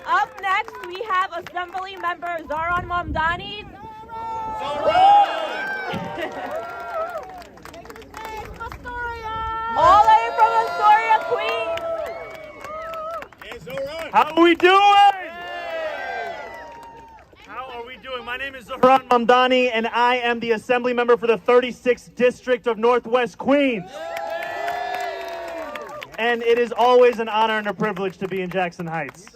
Up next, we have Assembly Member Zoran Mamdani. All the way from Astoria, Queens. How are we doing? How are we doing? My name is Zoran Mamdani, and I am the Assembly Member for the 36th District of Northwest Queens. And it is always an honor and a privilege to be in Jackson Heights.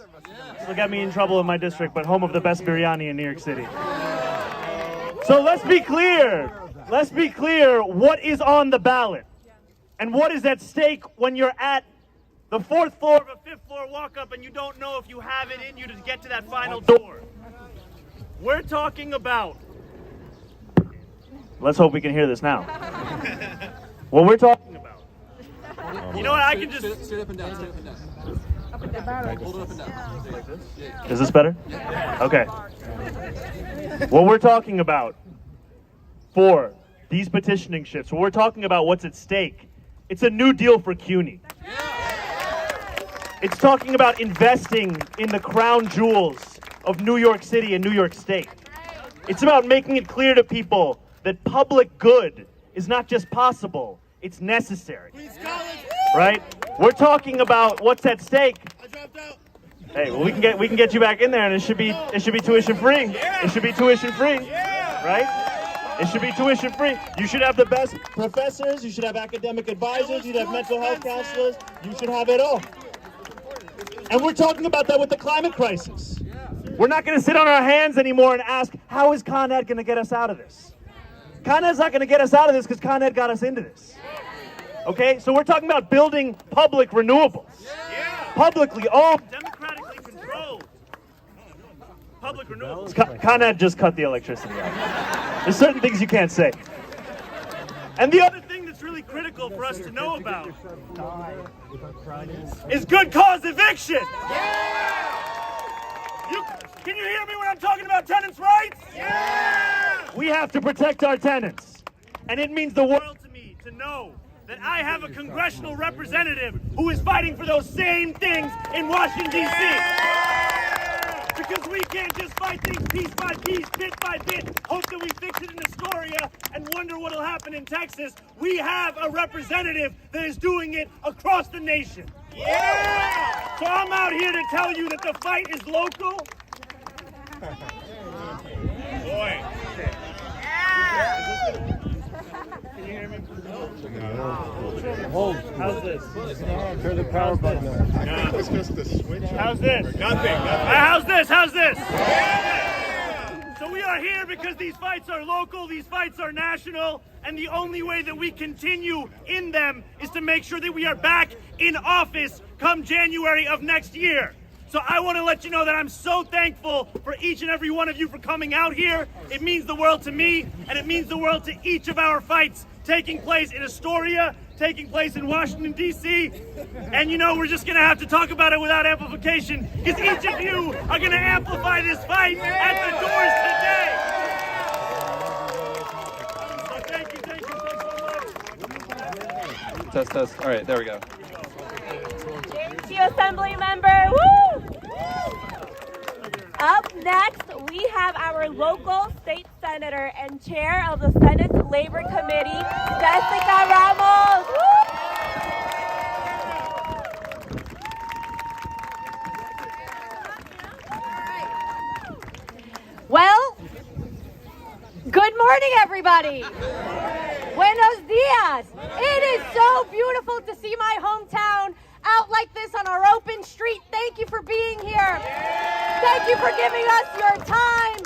It'll get me in trouble in my district, but home of the best biryani in New York City. So let's be clear. Let's be clear what is on the ballot and what is at stake when you're at the 4th floor of a 5th floor walk-up and you don't know if you have it in you to get to that final door. We're talking about... Let's hope we can hear this now. What we're talking about. You know what, I can just... Straight up and down, straight up and down. Hold it up and down. Like this? Yeah. Is this better? Okay. What we're talking about for these petitioning shifts, what we're talking about what's at stake, it's a new deal for CUNY. It's talking about investing in the crown jewels of New York City and New York State. It's about making it clear to people that public good is not just possible, it's necessary. Right? We're talking about what's at stake. Hey, well, we can get you back in there, and it should be tuition free. It should be tuition free, right? It should be tuition free. You should have the best professors. You should have academic advisors. You'd have mental health counselors. You should have it all. And we're talking about that with the climate crisis. We're not going to sit on our hands anymore and ask, how is Con Ed going to get us out of this? Con Ed's not going to get us out of this because Con Ed got us into this. Okay, so we're talking about building public renewables. Publicly owned. Democratically controlled. Public renewables. Con Ed just cut the electricity out. There's certain things you can't say. And the other thing that's really critical for us to know about is good cause eviction. Can you hear me when I'm talking about tenants' rights? We have to protect our tenants. And it means the world to me to know that I have a congressional representative who is fighting for those same things in Washington, D.C. Because we can't just fight things piece by piece, bit by bit, hope that we fix it in Astoria and wonder what'll happen in Texas. We have a representative that is doing it across the nation. So I'm out here to tell you that the fight is local. Boy. Can you hear me? How's this? Turn the power button on. It's just the switch. How's this? Nothing. How's this? How's this? So we are here because these fights are local, these fights are national, and the only way that we continue in them is to make sure that we are back in office come January of next year. So I want to let you know that I'm so thankful for each and every one of you for coming out here. It means the world to me, and it means the world to each of our fights taking place in Astoria, taking place in Washington, D.C. And you know, we're just going to have to talk about it without amplification, because each of you are going to amplify this fight at the doors today. So thank you so much. Test. All right, there we go. Thank you, Assembly Member. Woo! Up next, we have our local state senator and chair of the Senate Labor Committee, Jessica Ramos. Woo! Well, good morning, everybody. Buenos dias. It is so beautiful to see my hometown out like this on our open street. Thank you for being here. Thank you for giving us your time.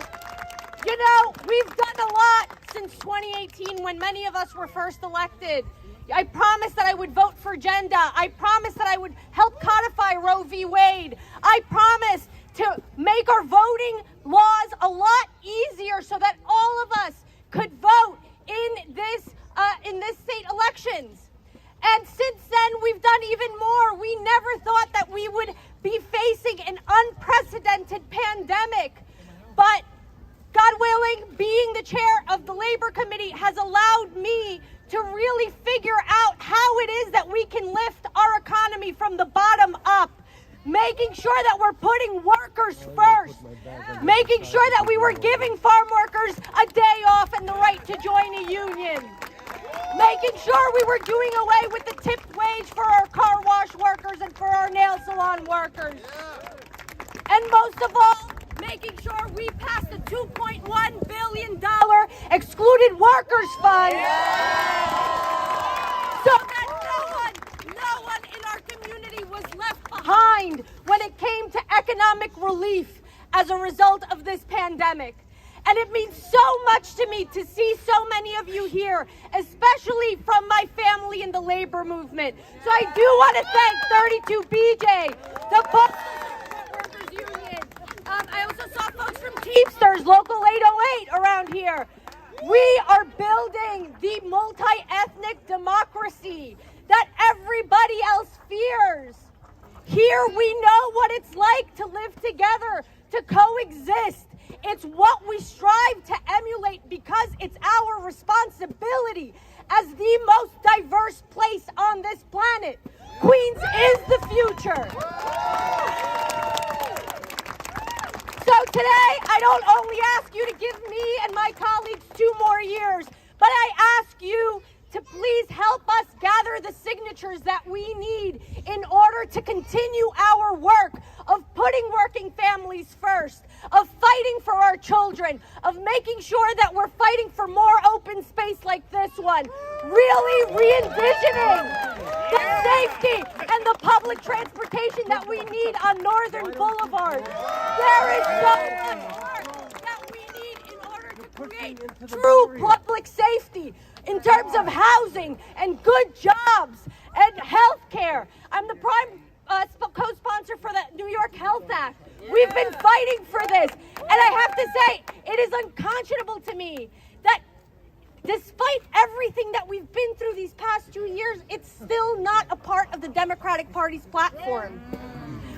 You know, we've done a lot since 2018 when many of us were first elected. I promised that I would vote for gender. I promised that I would help codify Roe v. Wade. I promised to make our voting laws a lot easier so that all of us could vote in this state elections. And since then, we've done even more. We never thought that we would be facing an unprecedented pandemic. But God willing, being the chair of the Labor Committee has allowed me to really figure out how it is that we can lift our economy from the bottom up. making sure that we're putting workers first, making sure that we were giving farm workers a day off and the right to join a union, making sure we were doing away with the tipped wage for our car wash workers and for our nail salon workers. And most of all, making sure we passed the $2.1 billion excluded workers fund so that no one in our community was left behind when it came to economic relief as a result of this pandemic. And it means so much to me to see so many of you here, especially from my family in the labor movement. So I do want to thank 32BJ, the Postal Workers Union. I also saw folks from Teamsters, Local 808 around here. We are building the multi-ethnic democracy that everybody else fears. Here we know what it's like to live together, to coexist. It's what we strive to emulate because it's our responsibility as the most diverse place on this planet. Queens is the future. So today, I don't only ask you to give me and my colleagues 2 more years, but I ask you to please help us gather the signatures that we need in order to continue our work of putting working families first, of fighting for our children, of making sure that we're fighting for more open space like this one, really re-envisioning the safety and the public transportation that we need on Northern Boulevard. There is so much work that we need in order to create true public safety in terms of housing and good jobs and health care. I'm the prime co-sponsor for the New York Health Act. We've been fighting for this. And I have to say, it is unconscionable to me that despite everything that we've been through these past 2 years, it's still not a part of the Democratic Party's platform.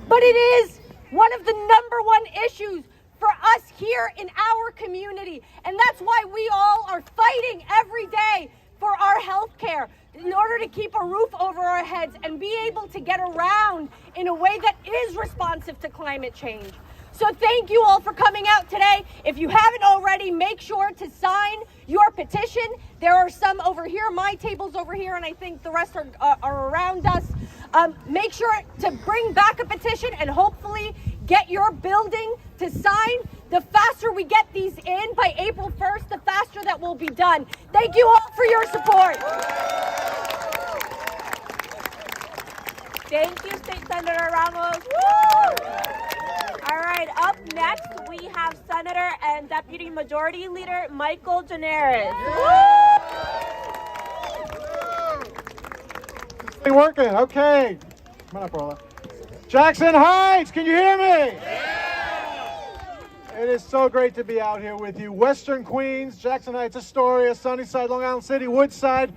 But it is one of the #1 issues for us here in our community. And that's why we all are fighting every day for our health care in order to keep a roof over our heads and be able to get around in a way that is responsive to climate change. So thank you all for coming out today. If you haven't already, make sure to sign your petition. There are some over here, my table's over here, and I think the rest are around us. Make sure to bring back a petition and hopefully get your building to sign. The faster we get these in by April 1st, the faster that will be done. Thank you all for your support. Thank you, State Senator Ramos. Woo! All right, up next we have Senator and Deputy Majority Leader Michael Generis. Working, okay. Come on up, Rolla. Jackson Heights, can you hear me? It is so great to be out here with you. Western Queens, Jackson Heights, Astoria, Sunnyside, Long Island City, Woodside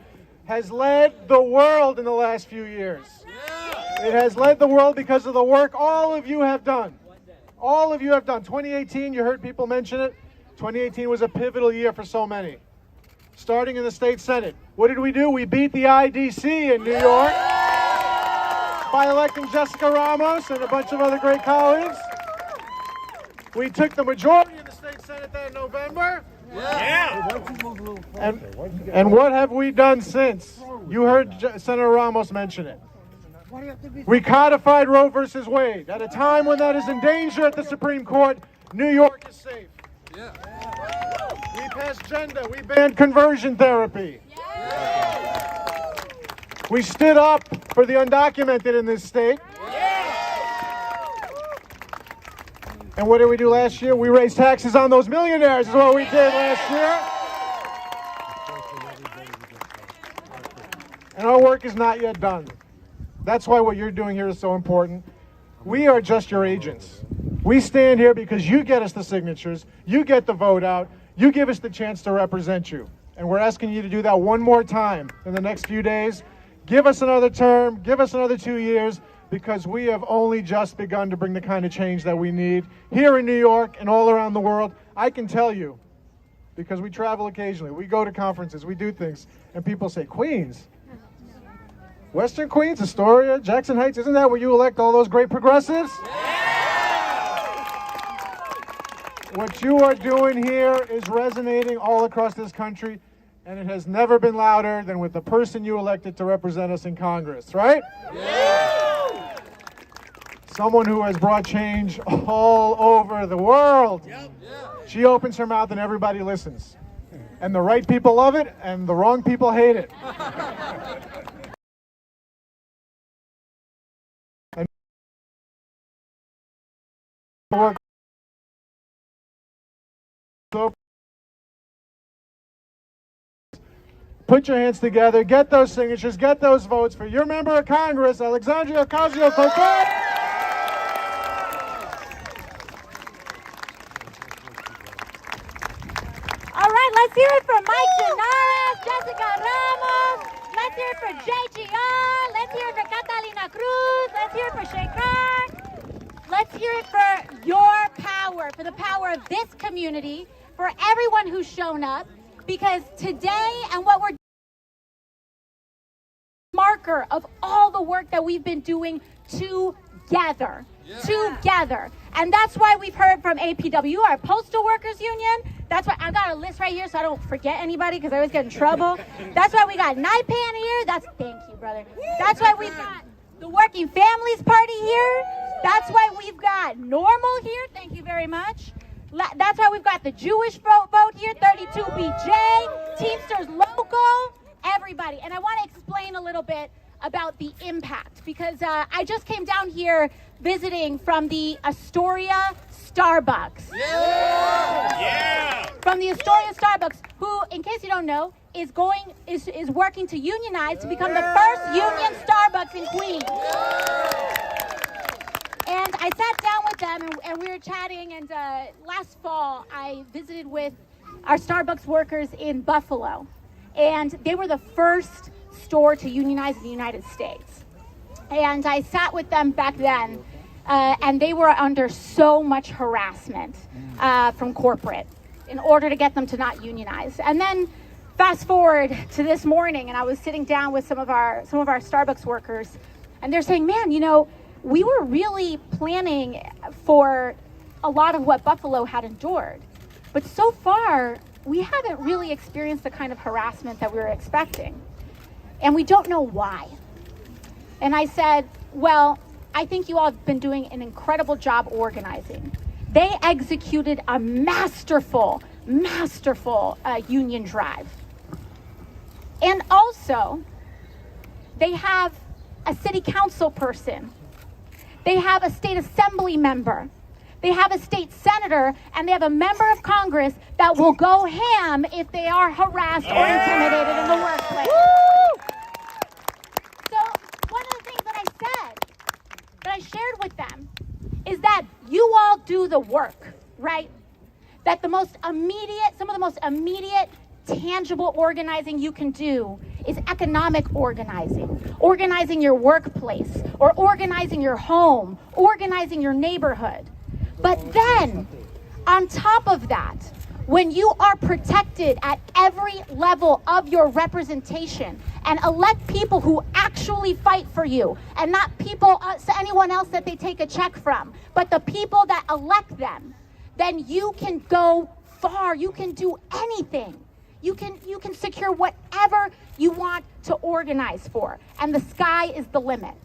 has led the world in the last few years. It has led the world because of the work all of you have done. All of you have done. 2018, you heard people mention it. 2018 was a pivotal year for so many. Starting in the state Senate. What did we do? We beat the IDC in New York by electing Jessica Ramos and a bunch of other great colleagues. We took the majority in the state Senate that November. And what have we done since? You heard Senator Ramos mention it. We codified Roe versus Wade. At a time when that is in danger at the Supreme Court, New York is safe. We passed gender. We banned conversion therapy. We stood up for the undocumented in this state. And what did we do last year? We raised taxes on those millionaires is what we did last year. And our work is not yet done. That's why what you're doing here is so important. We are just your agents. We stand here because you get us the signatures, you get the vote out, you give us the chance to represent you. And we're asking you to do that one more time in the next few days. Give us another term, give us another 2 years, because we have only just begun to bring the kind of change that we need here in New York and all around the world. I can tell you, because we travel occasionally, we go to conferences, we do things, and people say, Queens? Western Queens, Astoria, Jackson Heights, isn't that where you elect all those great progressives? What you are doing here is resonating all across this country, and it has never been louder than with the person you elected to represent us in Congress, right? Yeah. Someone who has brought change all over the world. Yep. Yeah. She opens her mouth and everybody listens. And the right people love it, and the wrong people hate it. And so put your hands together, get those signatures, get those votes for your member of Congress, Alexandria Ocasio-Cortez. All right, let's hear it for Mike Ginares, Jessica Ramos. Let's hear it for JGR. Let's hear it for Catalina Cruz. Let's hear it for Shekhar. Let's hear it for your power, for the power of this community, for everyone who's shown up, because today and what we're marker of all the work that we've been doing together. And that's why we've heard from APW, our Postal Workers Union. That's why I've got a list right here so I don't forget anybody because I always get in trouble. That's why we got NYPAN here. Thank you, brother. That's why we've got the Working Families Party here. That's why we've got Normal here. Thank you very much. That's why we've got the Jewish vote here, 32BJ, Teamsters Local, everybody. And I want to explain a little bit about the impact, because I just came down here visiting from the Astoria Starbucks. From the Astoria Starbucks, who, in case you don't know, is working to unionize to become the first union Starbucks in Queens. And I sat down with them and we were chatting, and last fall I visited with our Starbucks workers in Buffalo, and they were the first store to unionize in the United States. And I sat with them back then, and they were under so much harassment from corporate in order to get them to not unionize. And then fast forward to this morning, and I was sitting down with some of our Starbucks workers, and they're saying, man, you know, we were really planning for a lot of what Buffalo had endured, but so far we haven't really experienced the kind of harassment that we were expecting, and we don't know why. And I said, well, I think you all have been doing an incredible job organizing. They executed a masterful union drive. And also, they have a city council person. They have a state assembly member. They have a state senator, and they have a member of Congress that will go ham if they are harassed or intimidated in the workplace. So one of the things that I said, that I shared with them, is that you all do the work, right? That some of the most immediate, tangible organizing you can do is economic organizing your workplace, or organizing your home, organizing your neighborhood. But then, on top of that, when you are protected at every level of your representation and elect people who actually fight for you, and not anyone else that they take a check from, but the people that elect them, then you can go far. You can do anything. You can secure whatever you want to organize for, and the sky is the limit.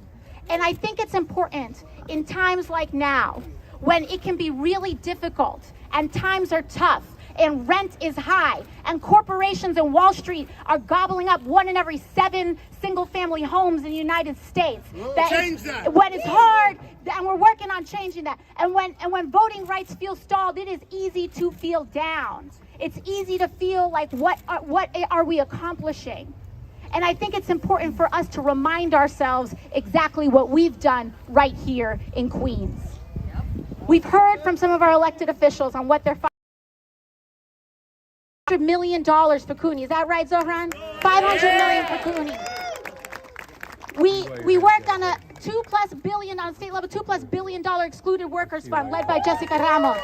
And I think it's important in times like now, when it can be really difficult and times are tough and rent is high and corporations in Wall Street are gobbling up 1 in every 7 single-family homes in the United States. When it's hard, and we're working on changing that. And when voting rights feel stalled, it is easy to feel down. It's easy to feel like, what are we accomplishing? And I think it's important for us to remind ourselves exactly what we've done right here in Queens. We've heard from some of our elected officials on what they're $500 million for CUNY. Is that right, Zohran? $500 million for CUNY. We worked on a $2+ billion on state level, $2+ billion excluded workers fund led by Jessica Ramos.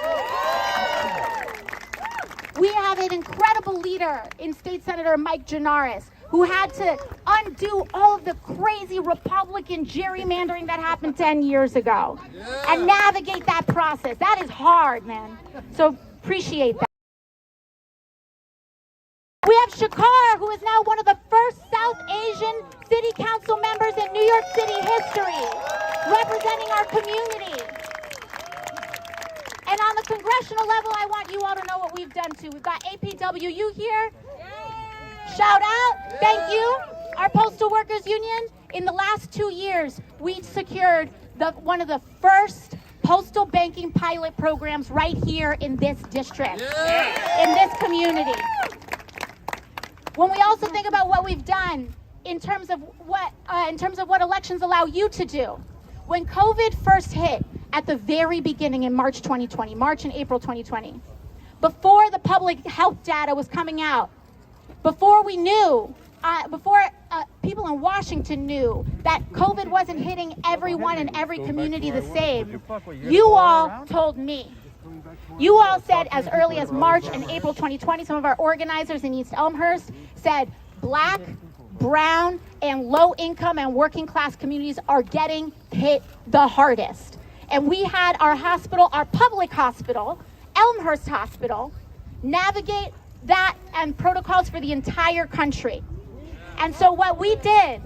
We have an incredible leader in State Senator Mike Ginares, who had to undo all of the crazy Republican gerrymandering that happened 10 years ago and navigate that process. That is hard, man. So appreciate that. We have Shakar, who is now one of the first South Asian city council members in New York City history, representing our community. And on the congressional level, I want you all to know what we've done too. We've got APWU here. Shout out, thank you. Our Postal Workers Union, in the last 2 years, we secured one of the first postal banking pilot programs right here in this district, in this community. When we also think about what we've done in terms of what elections allow you to do, when COVID first hit at the very beginning in March and April 2020, before the public health data was coming out, before we knew, before people in Washington knew that COVID wasn't hitting everyone in every community the same, you all told me. You all said as early as March and April 2020, some of our organizers in East Elmhurst said Black, brown, and low income and working class communities are getting hit the hardest. And we had our hospital, our public hospital, Elmhurst Hospital, navigate that and protocols for the entire country. And so what we did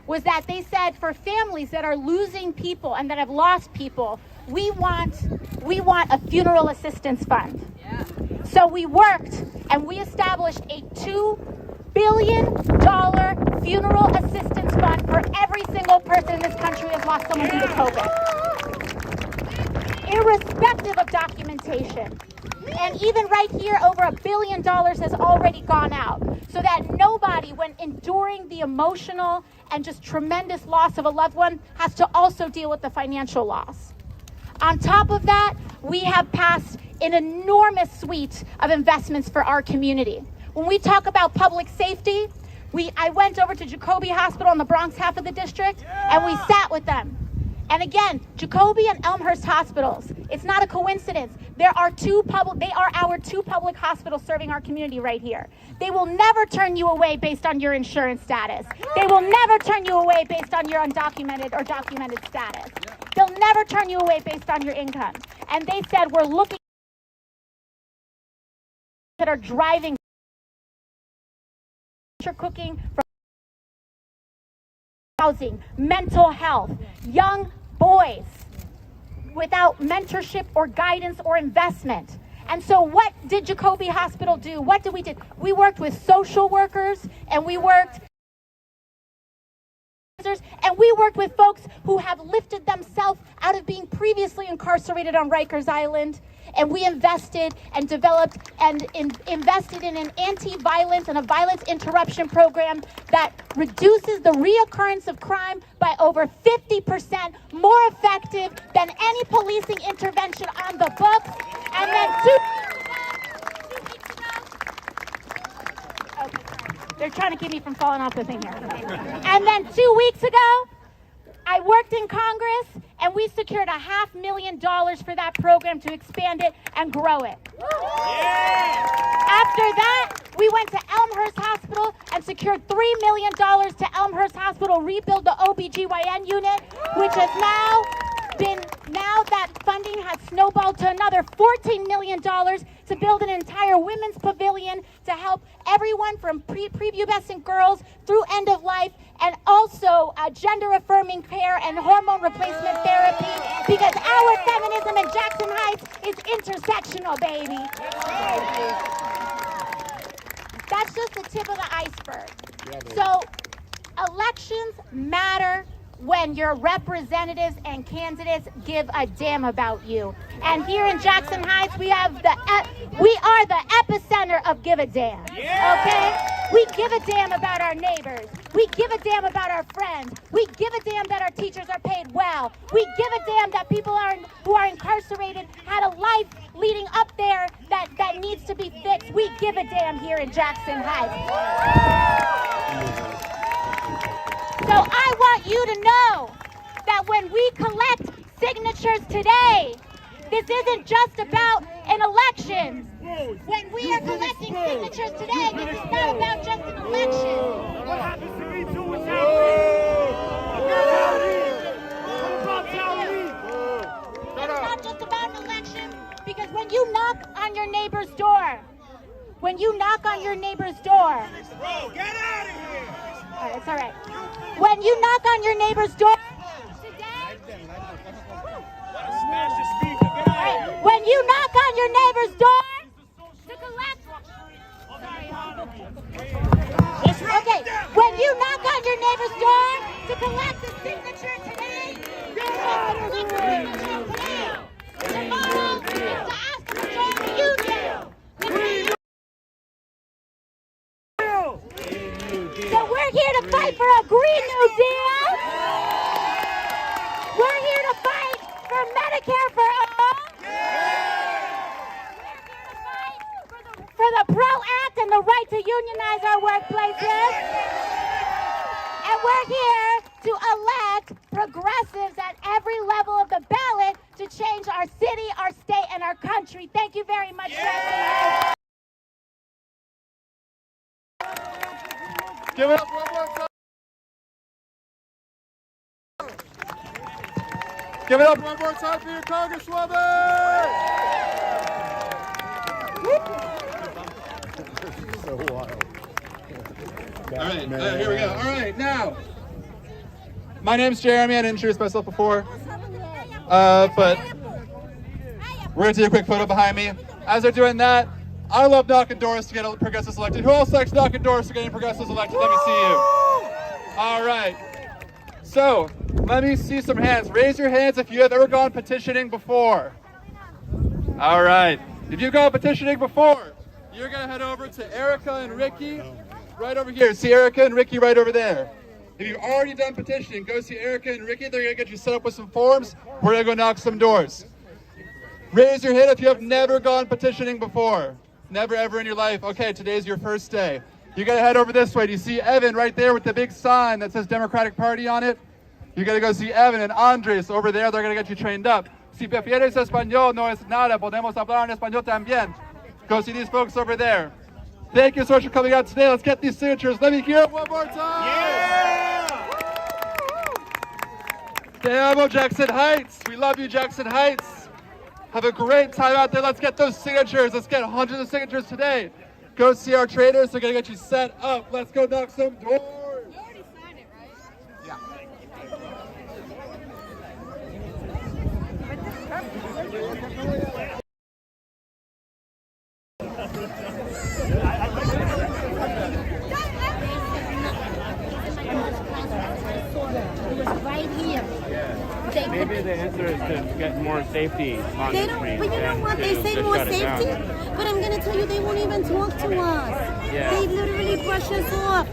was that they said for families that are losing people and that have lost people, we want a funeral assistance fund. So we worked and we established a $2 billion funeral assistance fund for every single person in this country who has lost someone due to COVID. Irrespective of documentation. And even right here, over $1 billion has already gone out so that nobody, when enduring the emotional and just tremendous loss of a loved one, has to also deal with the financial loss. On top of that, we have passed an enormous suite of investments for our community. When we talk about public safety, I went over to Jacoby Hospital in the Bronx half of the district, and we sat with them. And again, Jacoby and Elmhurst hospitals, it's not a coincidence. They are our two public hospitals serving our community right here. They will never turn you away based on your insurance status. They will never turn you away based on your undocumented or documented status. They'll never turn you away based on your income. And they said, we're looking that are driving cooking from housing, mental health, young boys without mentorship or guidance or investment. And so what did Jacoby Hospital do? What did we do? We worked with social workers and we worked with folks who have lifted themselves out of being previously incarcerated on Rikers Island. And we invested and developed and invested in an anti-violence and a violence interruption program that reduces the reoccurrence of crime by over 50%, more effective than any policing intervention on the books. And then they're trying to keep me from falling off the thing here. And then 2 weeks ago, I worked in Congress and we secured $500,000 for that program to expand it and grow it. After that, we went to Elmhurst Hospital and secured $3 million to Elmhurst Hospital rebuild the OBGYN unit, which has now that funding has snowballed to another $14 million to build an entire women's pavilion to help everyone from prepubescent girls through end of life, and also gender affirming care and hormone replacement therapy, because our feminism in Jackson Heights is intersectional, baby. That's just the tip of the iceberg. So elections matter when your representatives and candidates give a damn about you. And here in Jackson Heights, we are the epicenter of give a damn, okay? We give a damn about our neighbors. We give a damn about our friends. We give a damn that our teachers are paid well. We give a damn that people who are incarcerated had a life leading up there that needs to be fixed. We give a damn here in Jackson Heights. So I want you to know that when we collect signatures today, this isn't just about an election. When we are collecting signatures today, this is not about just an election. knock on your neighbor's door, when you knock on your neighbor's door, Get out of here! all right, it's all right. When you knock on your neighbor's door today, Smash your speaker. Get out of here. when you knock on your neighbor's door to collect. Okay, when you knock on your neighbor's door to collect the signature today, tomorrow to ask to join the union. So we're here to fight for a Green New Deal. We're here to fight for Medicare for all. For the PRO Act and the right to unionize our workplaces. And we're here to elect progressives at every level of the ballot to change our city, our state, and our country. Thank you very much, Jackson. Give it up one more time. Give it up one more time for your Congresswoman. So wild. All right, here we go. All right, now, my name's Jeremy. I didn't introduce myself before, but we're gonna do a quick photo behind me. As they're doing that, I love knocking doors to get progressives elected. Who else likes knocking doors to getting progressives elected? Let me see you. All right. So, let me see some hands. Raise your hands if you have ever gone petitioning before. All right. If you've gone petitioning before, you're going to head over to Erica and Ricky right over here. See Erica and Ricky right over there. If you've already done petitioning, go see Erica and Ricky. They're going to get you set up with some forms. We're going to go knock some doors. Raise your hand if you have never gone petitioning before. Never ever in your life. Okay, today's your first day. You got to head over this way. Do you see Evan right there with the big sign that says Democratic Party on it? You got to go see Evan and Andres over there. They're going to get you trained up. Si prefieres español, no es nada. Podemos hablar en español también. Go see these folks over there. Thank you so much for coming out today. Let's get these signatures. Let me hear it one more time. Yeah! Te amo, Jackson Heights. We love you, Jackson Heights. Have a great time out there. Let's get those signatures. Let's get hundreds of signatures today. Go see our traders. They're going to get you set up. Let's go knock some doors. You already signed it, right? Yeah. It was right here. Maybe the answer is to get more safety on the street. But you know what? They say more safety. But I'm going to tell you, they won't even talk to us. Yeah. They literally brush us off.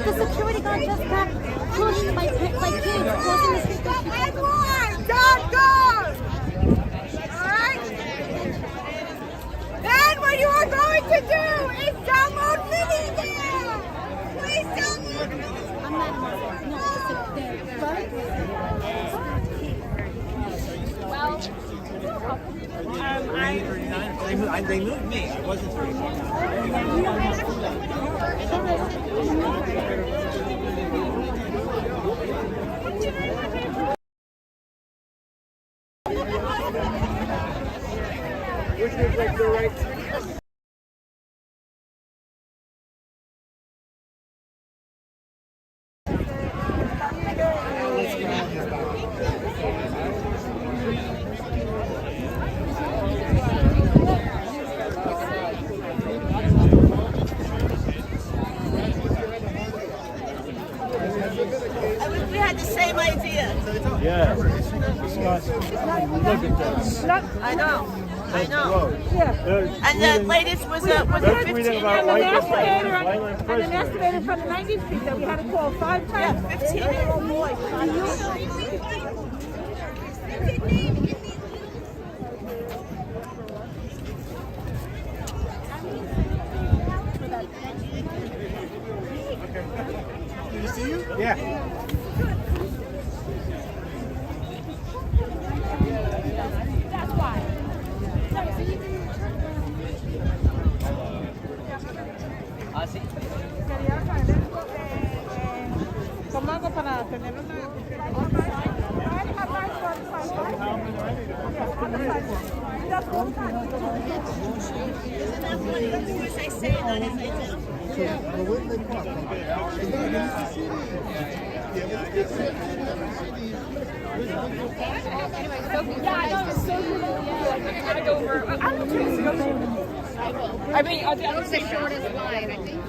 The security guard just got pushed by kids crossing the street. And more! Doctors! Alright? Then what you are going to do is download video! Please download video! I'm not no, They moved me. I wasn't 34. Which is like the right. We had the same idea. Yeah. Look at this. I know. I know. Yeah. And the latest was a 15 And an estimator from the 19th Street that we had to call 5 times. Yeah, 15-year-old boy. Did you see you? Yeah. That's why. ¿Sí? Como algo para tener una... Just one time. I mean, it's the shortest line, I think.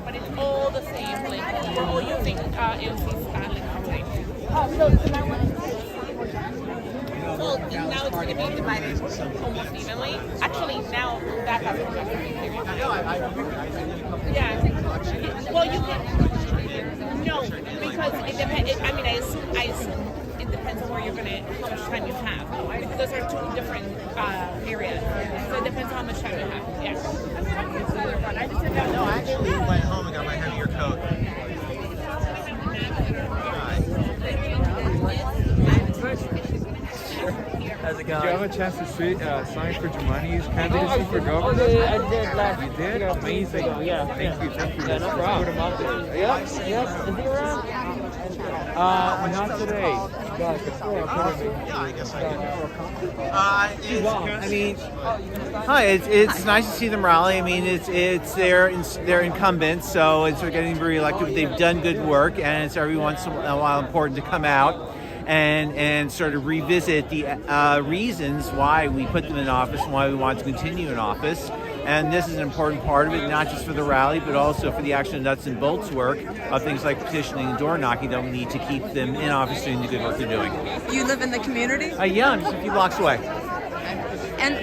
But it's all the same. Like we're all using AOC style type. Well, now it's going to be divided almost evenly. Actually, now that has become very clear. Yeah. Well, you can. No, because it depends. I mean, it depends on where you're going to, how much time you have. Because those are two different areas. So it depends on how much time you have. Yeah. I just said that. No, I actually went home and got my heavier coat. How's it going? Did you have a chance to see sign for Germany's candidacy for governor? I did last. You did? Amazing. Yeah. Thank you. Yeah, no problem. Put him out there. Yep. Is he around? Not today. Yeah, I guess I can. I mean, hi. It's nice to see them rally. I mean, it's their incumbents, so it's getting reelected. They've done good work, and it's every once in a while important to come out and sort of revisit the reasons why we put them in office and why we want to continue in office. And this is an important part of it, not just for the rally, but also for the actual nuts and bolts work of things like petitioning and door knocking that we need to keep them in office doing the good work they're doing. You live in the community? Yeah, I'm just a few blocks away. And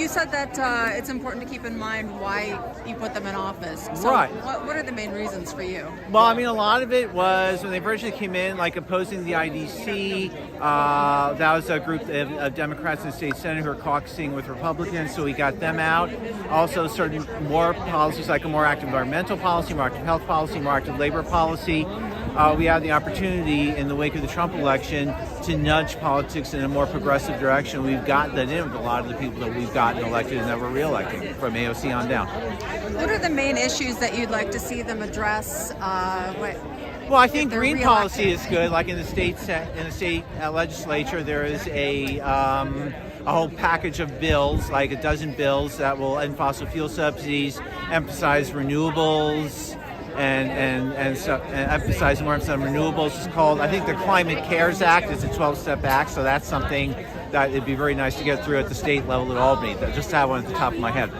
you said that it's important to keep in mind why you put them in office. So Right. What are the main reasons for you? Well, I mean, a lot of it was when they originally came in, like opposing the IDC. That was a group of Democrats in the state Senate who are caucusing with Republicans, so we got them out. Also, certain more policies like a more active environmental policy, more active health policy, more active labor policy. We had the opportunity in the wake of the Trump election to nudge politics in a more progressive direction. We've gotten that in with a lot of the people that we've gotten elected and that were reelected from AOC on down. What are the main issues that you'd like to see them address? Well, I think green policy is good. Like in the state legislature, there is a whole package of bills, like a dozen bills that will end fossil fuel subsidies, emphasize renewables, and emphasize more emphasis on renewables. It's called, I think, the Climate Cares Act. It's a 12-step act, so that's something that it'd be very nice to get through at the state level at Albany. Just have one at the top of my head.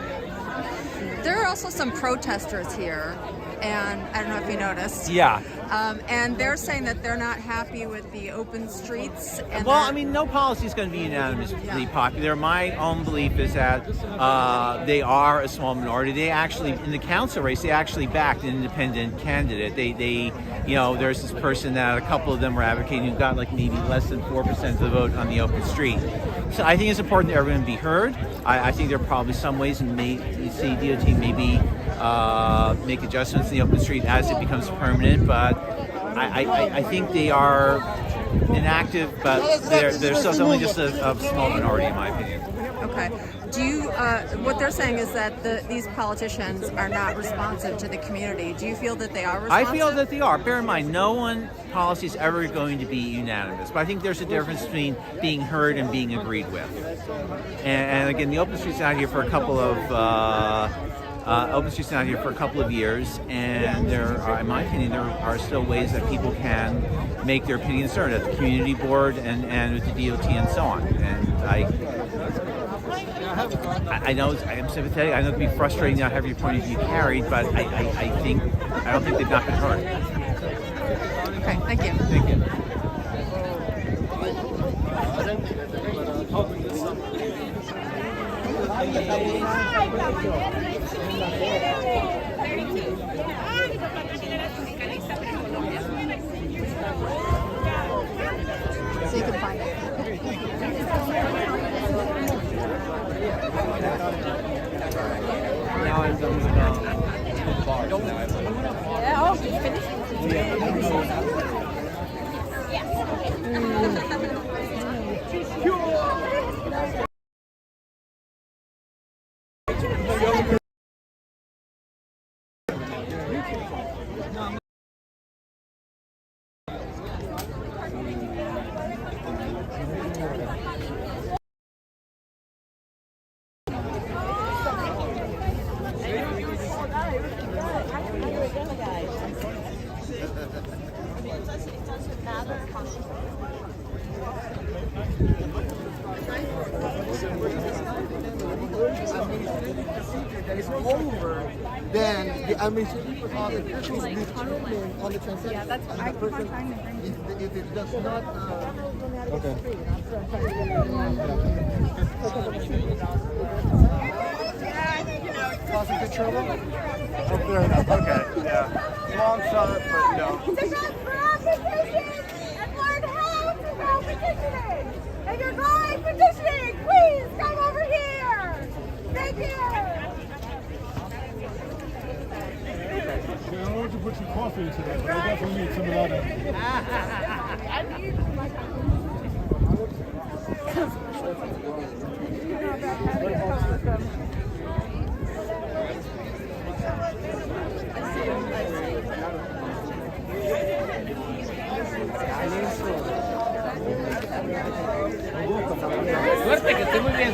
There are also some protesters here, and I don't know if you noticed. Yeah. And they're saying that they're not happy with the open streets. And well, I mean, no policy is going to be unanimously popular. My own belief is that they are a small minority. They actually, in the council race, they actually backed an independent candidate. They there's this person that a couple of them were advocating who got like maybe less than 4% of the vote on the open street. So I think it's important that everyone be heard. I think there are probably some ways, and you see DOT maybe make adjustments in the open street as it becomes permanent, but I think they are inactive, but they're still only just a small minority in my opinion. Okay. Do you? What they're saying is that these politicians are not responsive to the community. Do you feel that they are responsive? I feel that they are. Bear in mind, no one policy is ever going to be unanimous, but I think there's a difference between being heard and being agreed with. And again, the open street's out here for a couple of. Open Street's out here for a couple of years, and there are, in my opinion, there are still ways that people can make their opinions heard at the community board and with the DOT and so on. And I know I am sympathetic. I know it can be frustrating not having your point of view carried, but I don't think they've not been heard. Okay, thank you. Thank you. So you can find it. Now I'm done with bars. Yeah, oh, you finished? Yeah. that is over, then the administrative officials determine on the transaction. Yeah, that's and the person, if it does not. Okay. Causing good trouble? Oh, fair enough. Okay. Yeah. Long shot, but no. To go for petition and learn how to go petitioning. If you're going petitioning, please come over here. Thank you. I don't want to put some coffee into that, but I definitely need some of that Suerte que estoy muy bien.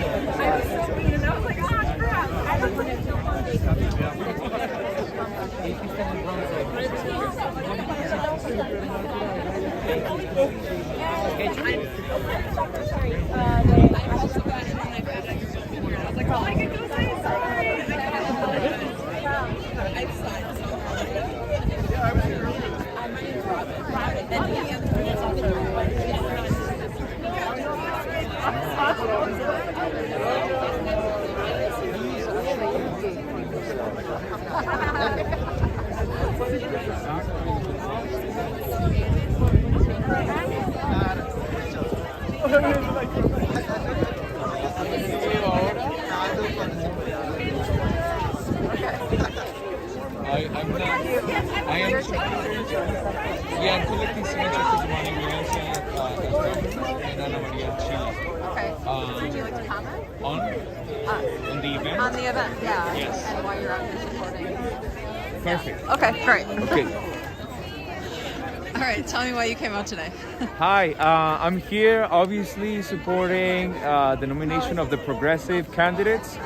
I'm collecting signatures for Giovanni Williams and Ana Maria Chile. Okay. Would you like to comment? On the event? On the event, yeah. Yes. And why you're out here supporting. Perfect. Yeah. Okay, great. Okay. All right, tell me why you came out today. Hi, I'm here obviously supporting the nomination of the progressive candidates.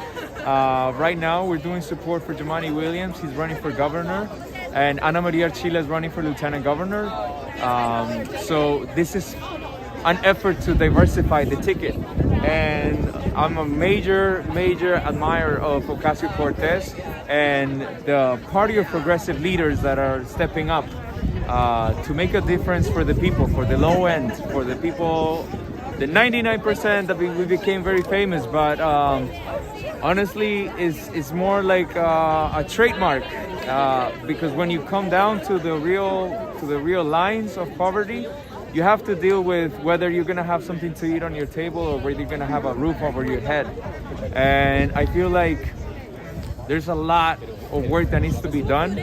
Right now we're doing support for Giovanni Williams. He's running for governor. And Ana Maria Chile is running for lieutenant governor. So this is an effort to diversify the ticket. And I'm a major admirer of Ocasio-Cortez and the party of progressive leaders that are stepping up to make a difference for the people, for the low end, for the people, the 99% that we became very famous, but honestly is more like a trademark. Because when you come down to the real lines of poverty, you have to deal with whether you're gonna have something to eat on your table or whether you're gonna have a roof over your head. And I feel like there's a lot of work that needs to be done,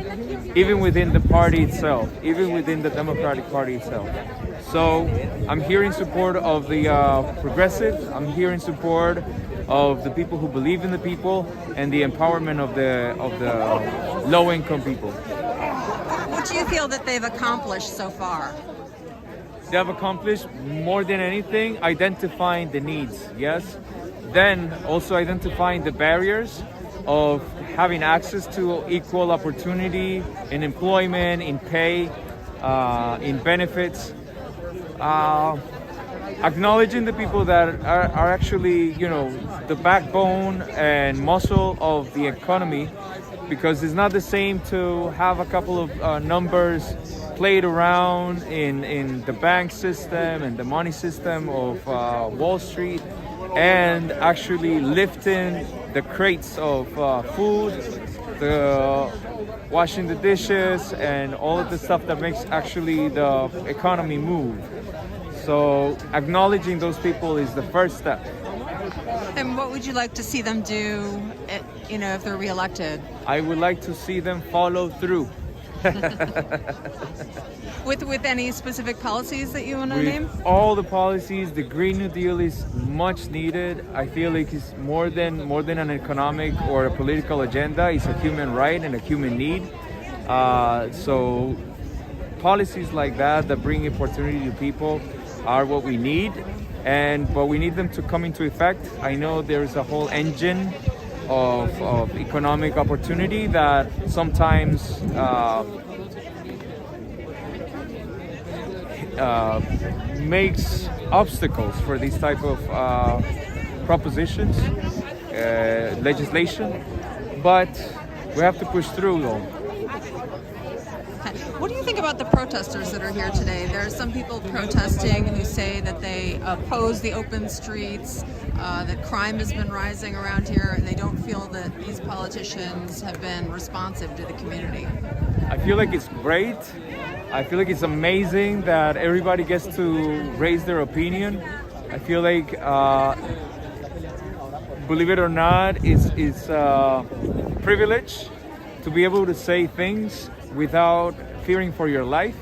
even within the party itself, even within the Democratic Party itself. So I'm here in support of the progressives. I'm here in support of the people who believe in the people and the empowerment of the low-income people. What do you feel that they've accomplished so far? They have accomplished more than anything identifying the needs, yes. Then also identifying the barriers of having access to equal opportunity in employment, in pay, in benefits. Acknowledging the people that are actually, the backbone and muscle of the economy, because it's not the same to have a couple of numbers played around in the bank system and the money system of Wall Street, and actually lifting the crates of food, the washing the dishes, and all of the stuff that makes actually the economy move. So acknowledging those people is the first step. And what would you like to see them do, if they're reelected? I would like to see them follow through. With any specific policies that you want to name? All the policies, the Green New Deal is much needed. I feel like it's more than an economic or a political agenda. It's a human right and a human need. So policies like that bring opportunity to people are what we need, but we need them to come into effect. I know there's a whole engine of economic opportunity that sometimes makes obstacles for these type of propositions. legislation, but we have to push through though. What do you think about the protesters that are here today? There are some people protesting who say that they oppose the open streets, that crime has been rising around here, and they don't feel that these politicians have been responsive to the community. I feel like it's great. I feel like it's amazing that everybody gets to raise their opinion. I feel like, believe it or not, it's a privilege to be able to say things without fearing for your life.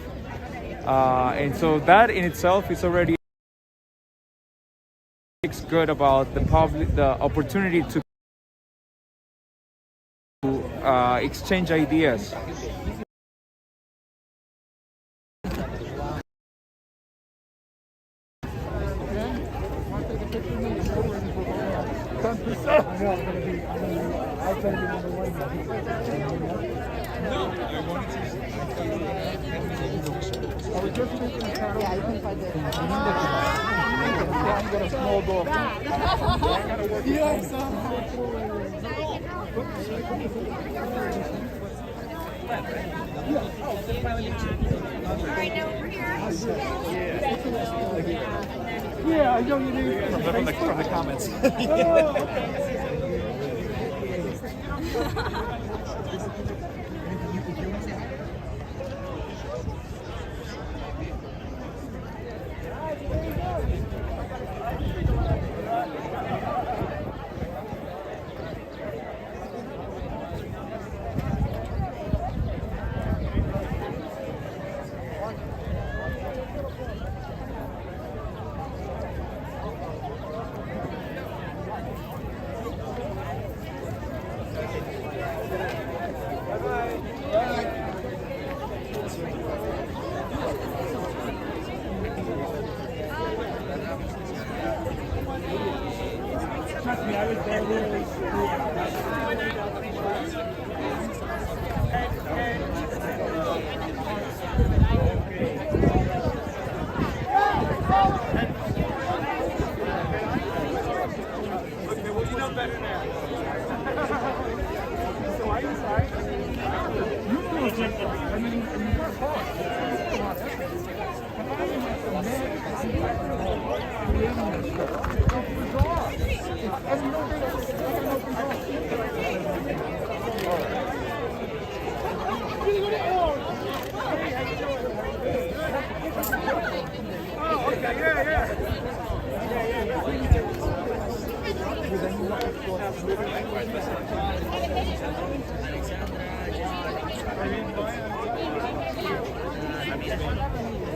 And so that in itself is already good about the opportunity to exchange ideas. Yeah, I know you need from the comments.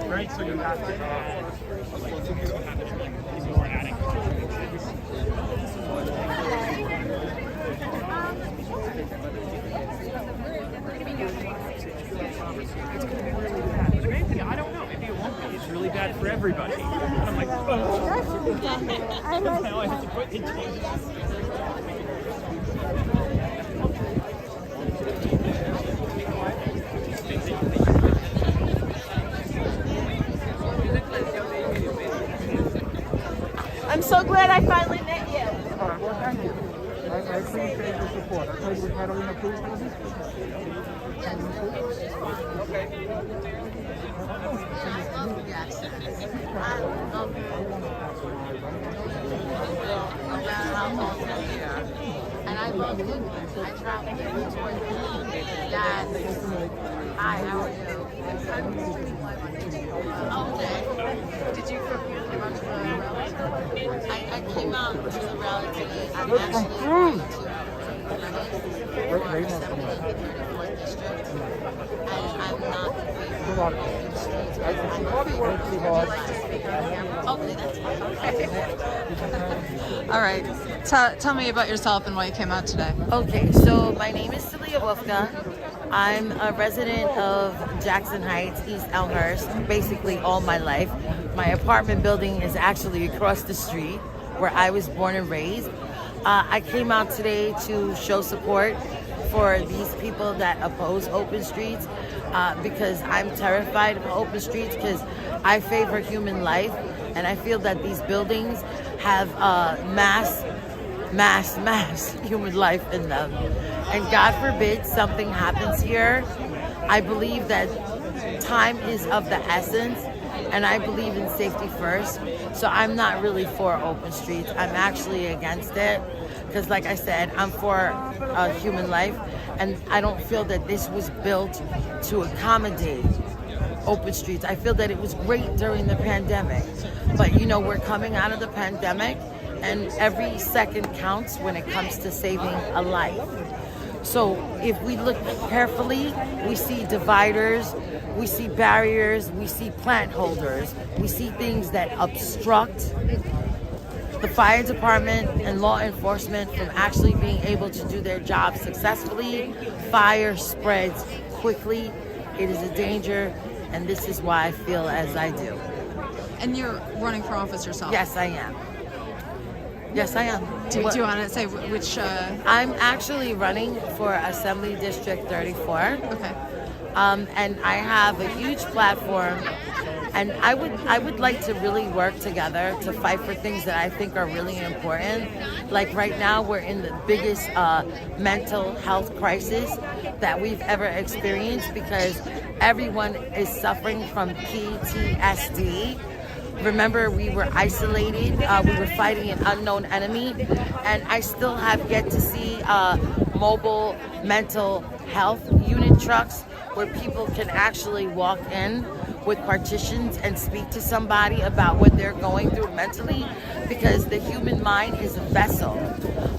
Right, so you have to I don't know, maybe it won't be. It's really bad for everybody. And I'm like, now I have to put I'm so glad I finally met you. All right, well, thank you. I appreciate your support. I told you with Catalina, please. I love Jackson. I love and I love Indy. I travel here toward Indy. Yes. Hi, how are you? Okay. Did you come here to the rally? I came out to the rally today. I'm actually going to Ramos district. I'm not in favor of open streets. Okay, that's fine. Okay. All right. Tell me about yourself and why you came out today. Okay, so my name is Celia Wolfka. I'm a resident of Jackson Heights, East Elmhurst, basically all my life. My apartment building is actually across the street where I was born and raised. I came out today to show support for these people that oppose open streets because I'm terrified of open streets because I favor human life, and I feel that these buildings have mass mass human life in them. And God forbid something happens here. I believe that time is of the essence, and I believe in safety first. So I'm not really for open streets. I'm actually against it because, like I said, I'm for human life, and I don't feel that this was built to accommodate open streets. I feel that it was great during the pandemic, but you know, we're coming out of the pandemic, and every second counts when it comes to saving a life. So if we look carefully, we see dividers, we see barriers, we see plant holders, we see things that obstruct the fire department and law enforcement from actually being able to do their job successfully. Fire spreads quickly. It is a danger, and this is why I feel as I do. And you're running for office yourself? Yes, I am. Yes, I am. Do you want to say which? I'm actually running for Assembly District 34. Okay. And I have a huge platform, and I would like to really work together to fight for things that I think are really important. Like right now, we're in the biggest mental health crisis that we've ever experienced because everyone is suffering from PTSD. Remember, we were isolated, we were fighting an unknown enemy, and I still have yet to see mobile mental health unit trucks where people can actually walk in with partitions and speak to somebody about what they're going through mentally, because the human mind is a vessel.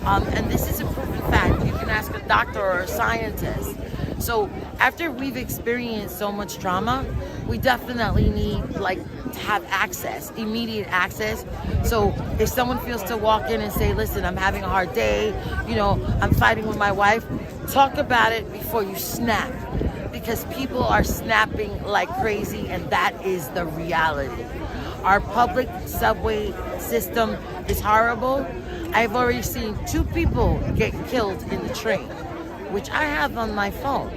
And this is a proven fact. You can ask a doctor or a scientist. So after we've experienced so much trauma, we definitely need to have access, immediate access. So if someone feels to walk in and say, listen, I'm having a hard day, I'm fighting with my wife, talk about it before you snap, because people are snapping like crazy, and that is the reality. Our public subway system is horrible. I've already seen 2 people get killed in the train, which I have on my phone.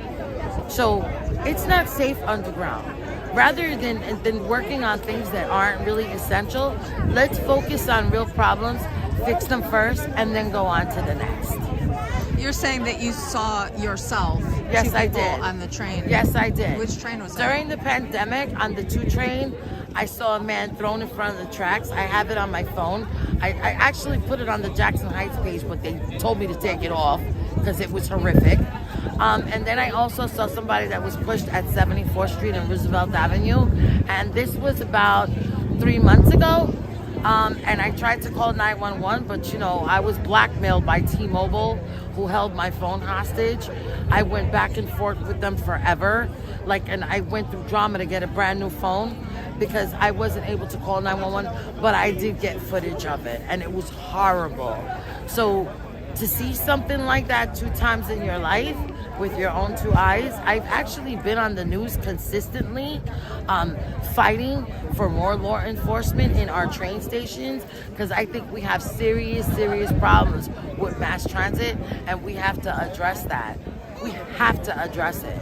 So it's not safe underground. Rather than working on things that aren't really essential, let's focus on real problems, fix them first, and then go on to the next. You're saying that you saw yourself, yes, 2 I people did. on the train. Yes, I did. Which train was that? During the pandemic, on the 2 train, I saw a man thrown in front of the tracks. I have it on my phone. I actually put it on the Jackson Heights page, but they told me to take it off because it was horrific. And then I also saw somebody that was pushed at 74th Street and Roosevelt Avenue. And this was about 3 months ago. And I tried to call 911, but I was blackmailed by T-Mobile, who held my phone hostage. I went back and forth with them forever. And I went through drama to get a brand new phone because I wasn't able to call 911, but I did get footage of it, and it was horrible. So to see something like that 2 times in your life with your own 2 eyes, I've actually been on the news consistently, fighting for more law enforcement in our train stations, because I think we have serious problems with mass transit, and we have to address that. We have to address it.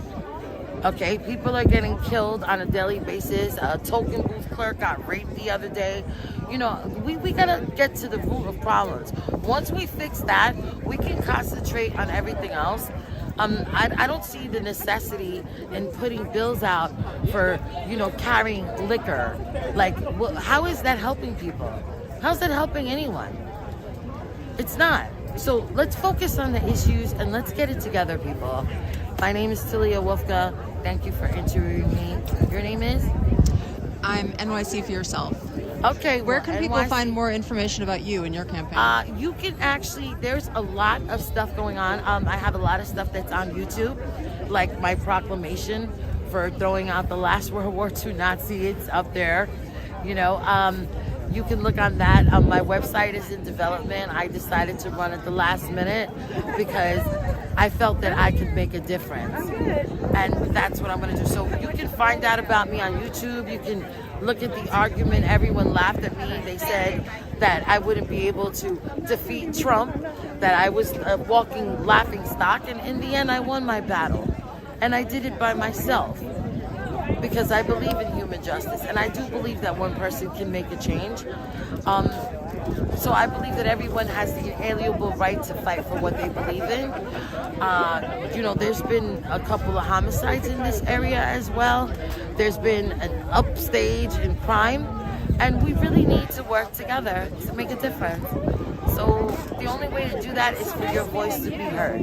Okay, people are getting killed on a daily basis. A token booth clerk got raped the other day. We gotta get to the root of problems. Once we fix that, we can concentrate on everything else. I don't see the necessity in putting bills out for, carrying liquor. How is that helping people? How's that helping anyone? It's not. So let's focus on the issues and let's get it together, people. My name is Tilia Wolfka. Thank you for interviewing me. Your name is? I'm NYCforYourself. Okay. Where can people find more information about you and your campaign? You can actually, there's a lot of stuff going on. I have a lot of stuff that's on YouTube, like my proclamation for throwing out the last World War II Nazi. It's up there. You can look on that. My website is in development. I decided to run at the last minute because I felt that I could make a difference. And that's what I'm going to do. So you can find out about me on YouTube. You can look at the argument. Everyone laughed at me. They said that I wouldn't be able to defeat Trump, that I was a walking laughing stock. And in the end, I won my battle. And I did it by myself. because I believe in human justice, and I do believe that one person can make a change. So I believe that everyone has the inalienable right to fight for what they believe in. There's been a couple of homicides in this area as well. There's been an upstage in crime, and we really need to work together to make a difference. So the only way to do that is for your voice to be heard.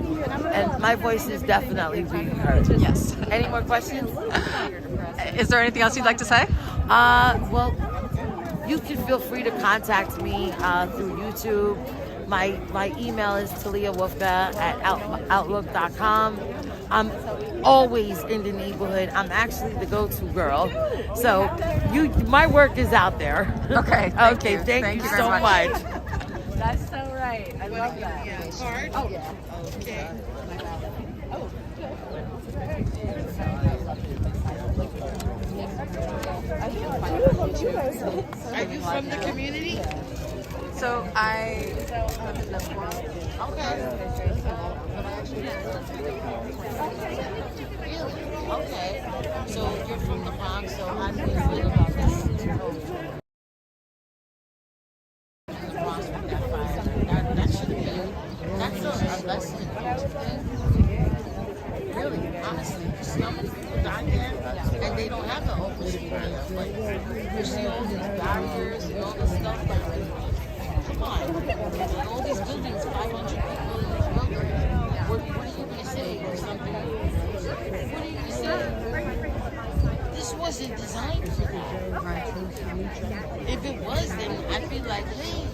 And my voice is definitely being heard. Yes. Any more questions? Is there anything else you'd like to say? Well, you can feel free to contact me through YouTube. My email is taliawolfka@outlook.com. I'm always in the neighborhood. I'm actually the go-to girl. So my work is out there. Okay. Thank you very so much. much. That's so right. I love that. Oh, yeah. Okay. Are you from the community? So I. Okay. So you're from the Bronx, so how do you feel about this? That should be, that's a lesson, don't you think? Really, honestly, so many people die there, and they don't have the open street there. Like, you see all these barriers and all this stuff, like, come on. All these buildings, 500 people in this building. What are you going to say or something? What are you going to say? This wasn't designed for that. If it was, then I'd be like, hey,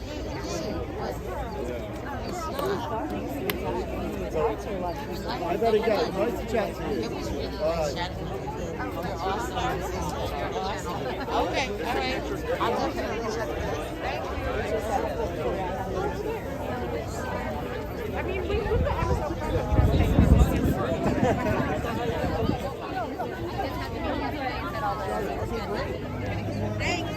what? It's not. I better go. Nice to chat to you. It was really nice chatting with you. You're awesome. You're awesome. Okay, all right. I'll definitely check it out. I mean, we put the episode Thanks.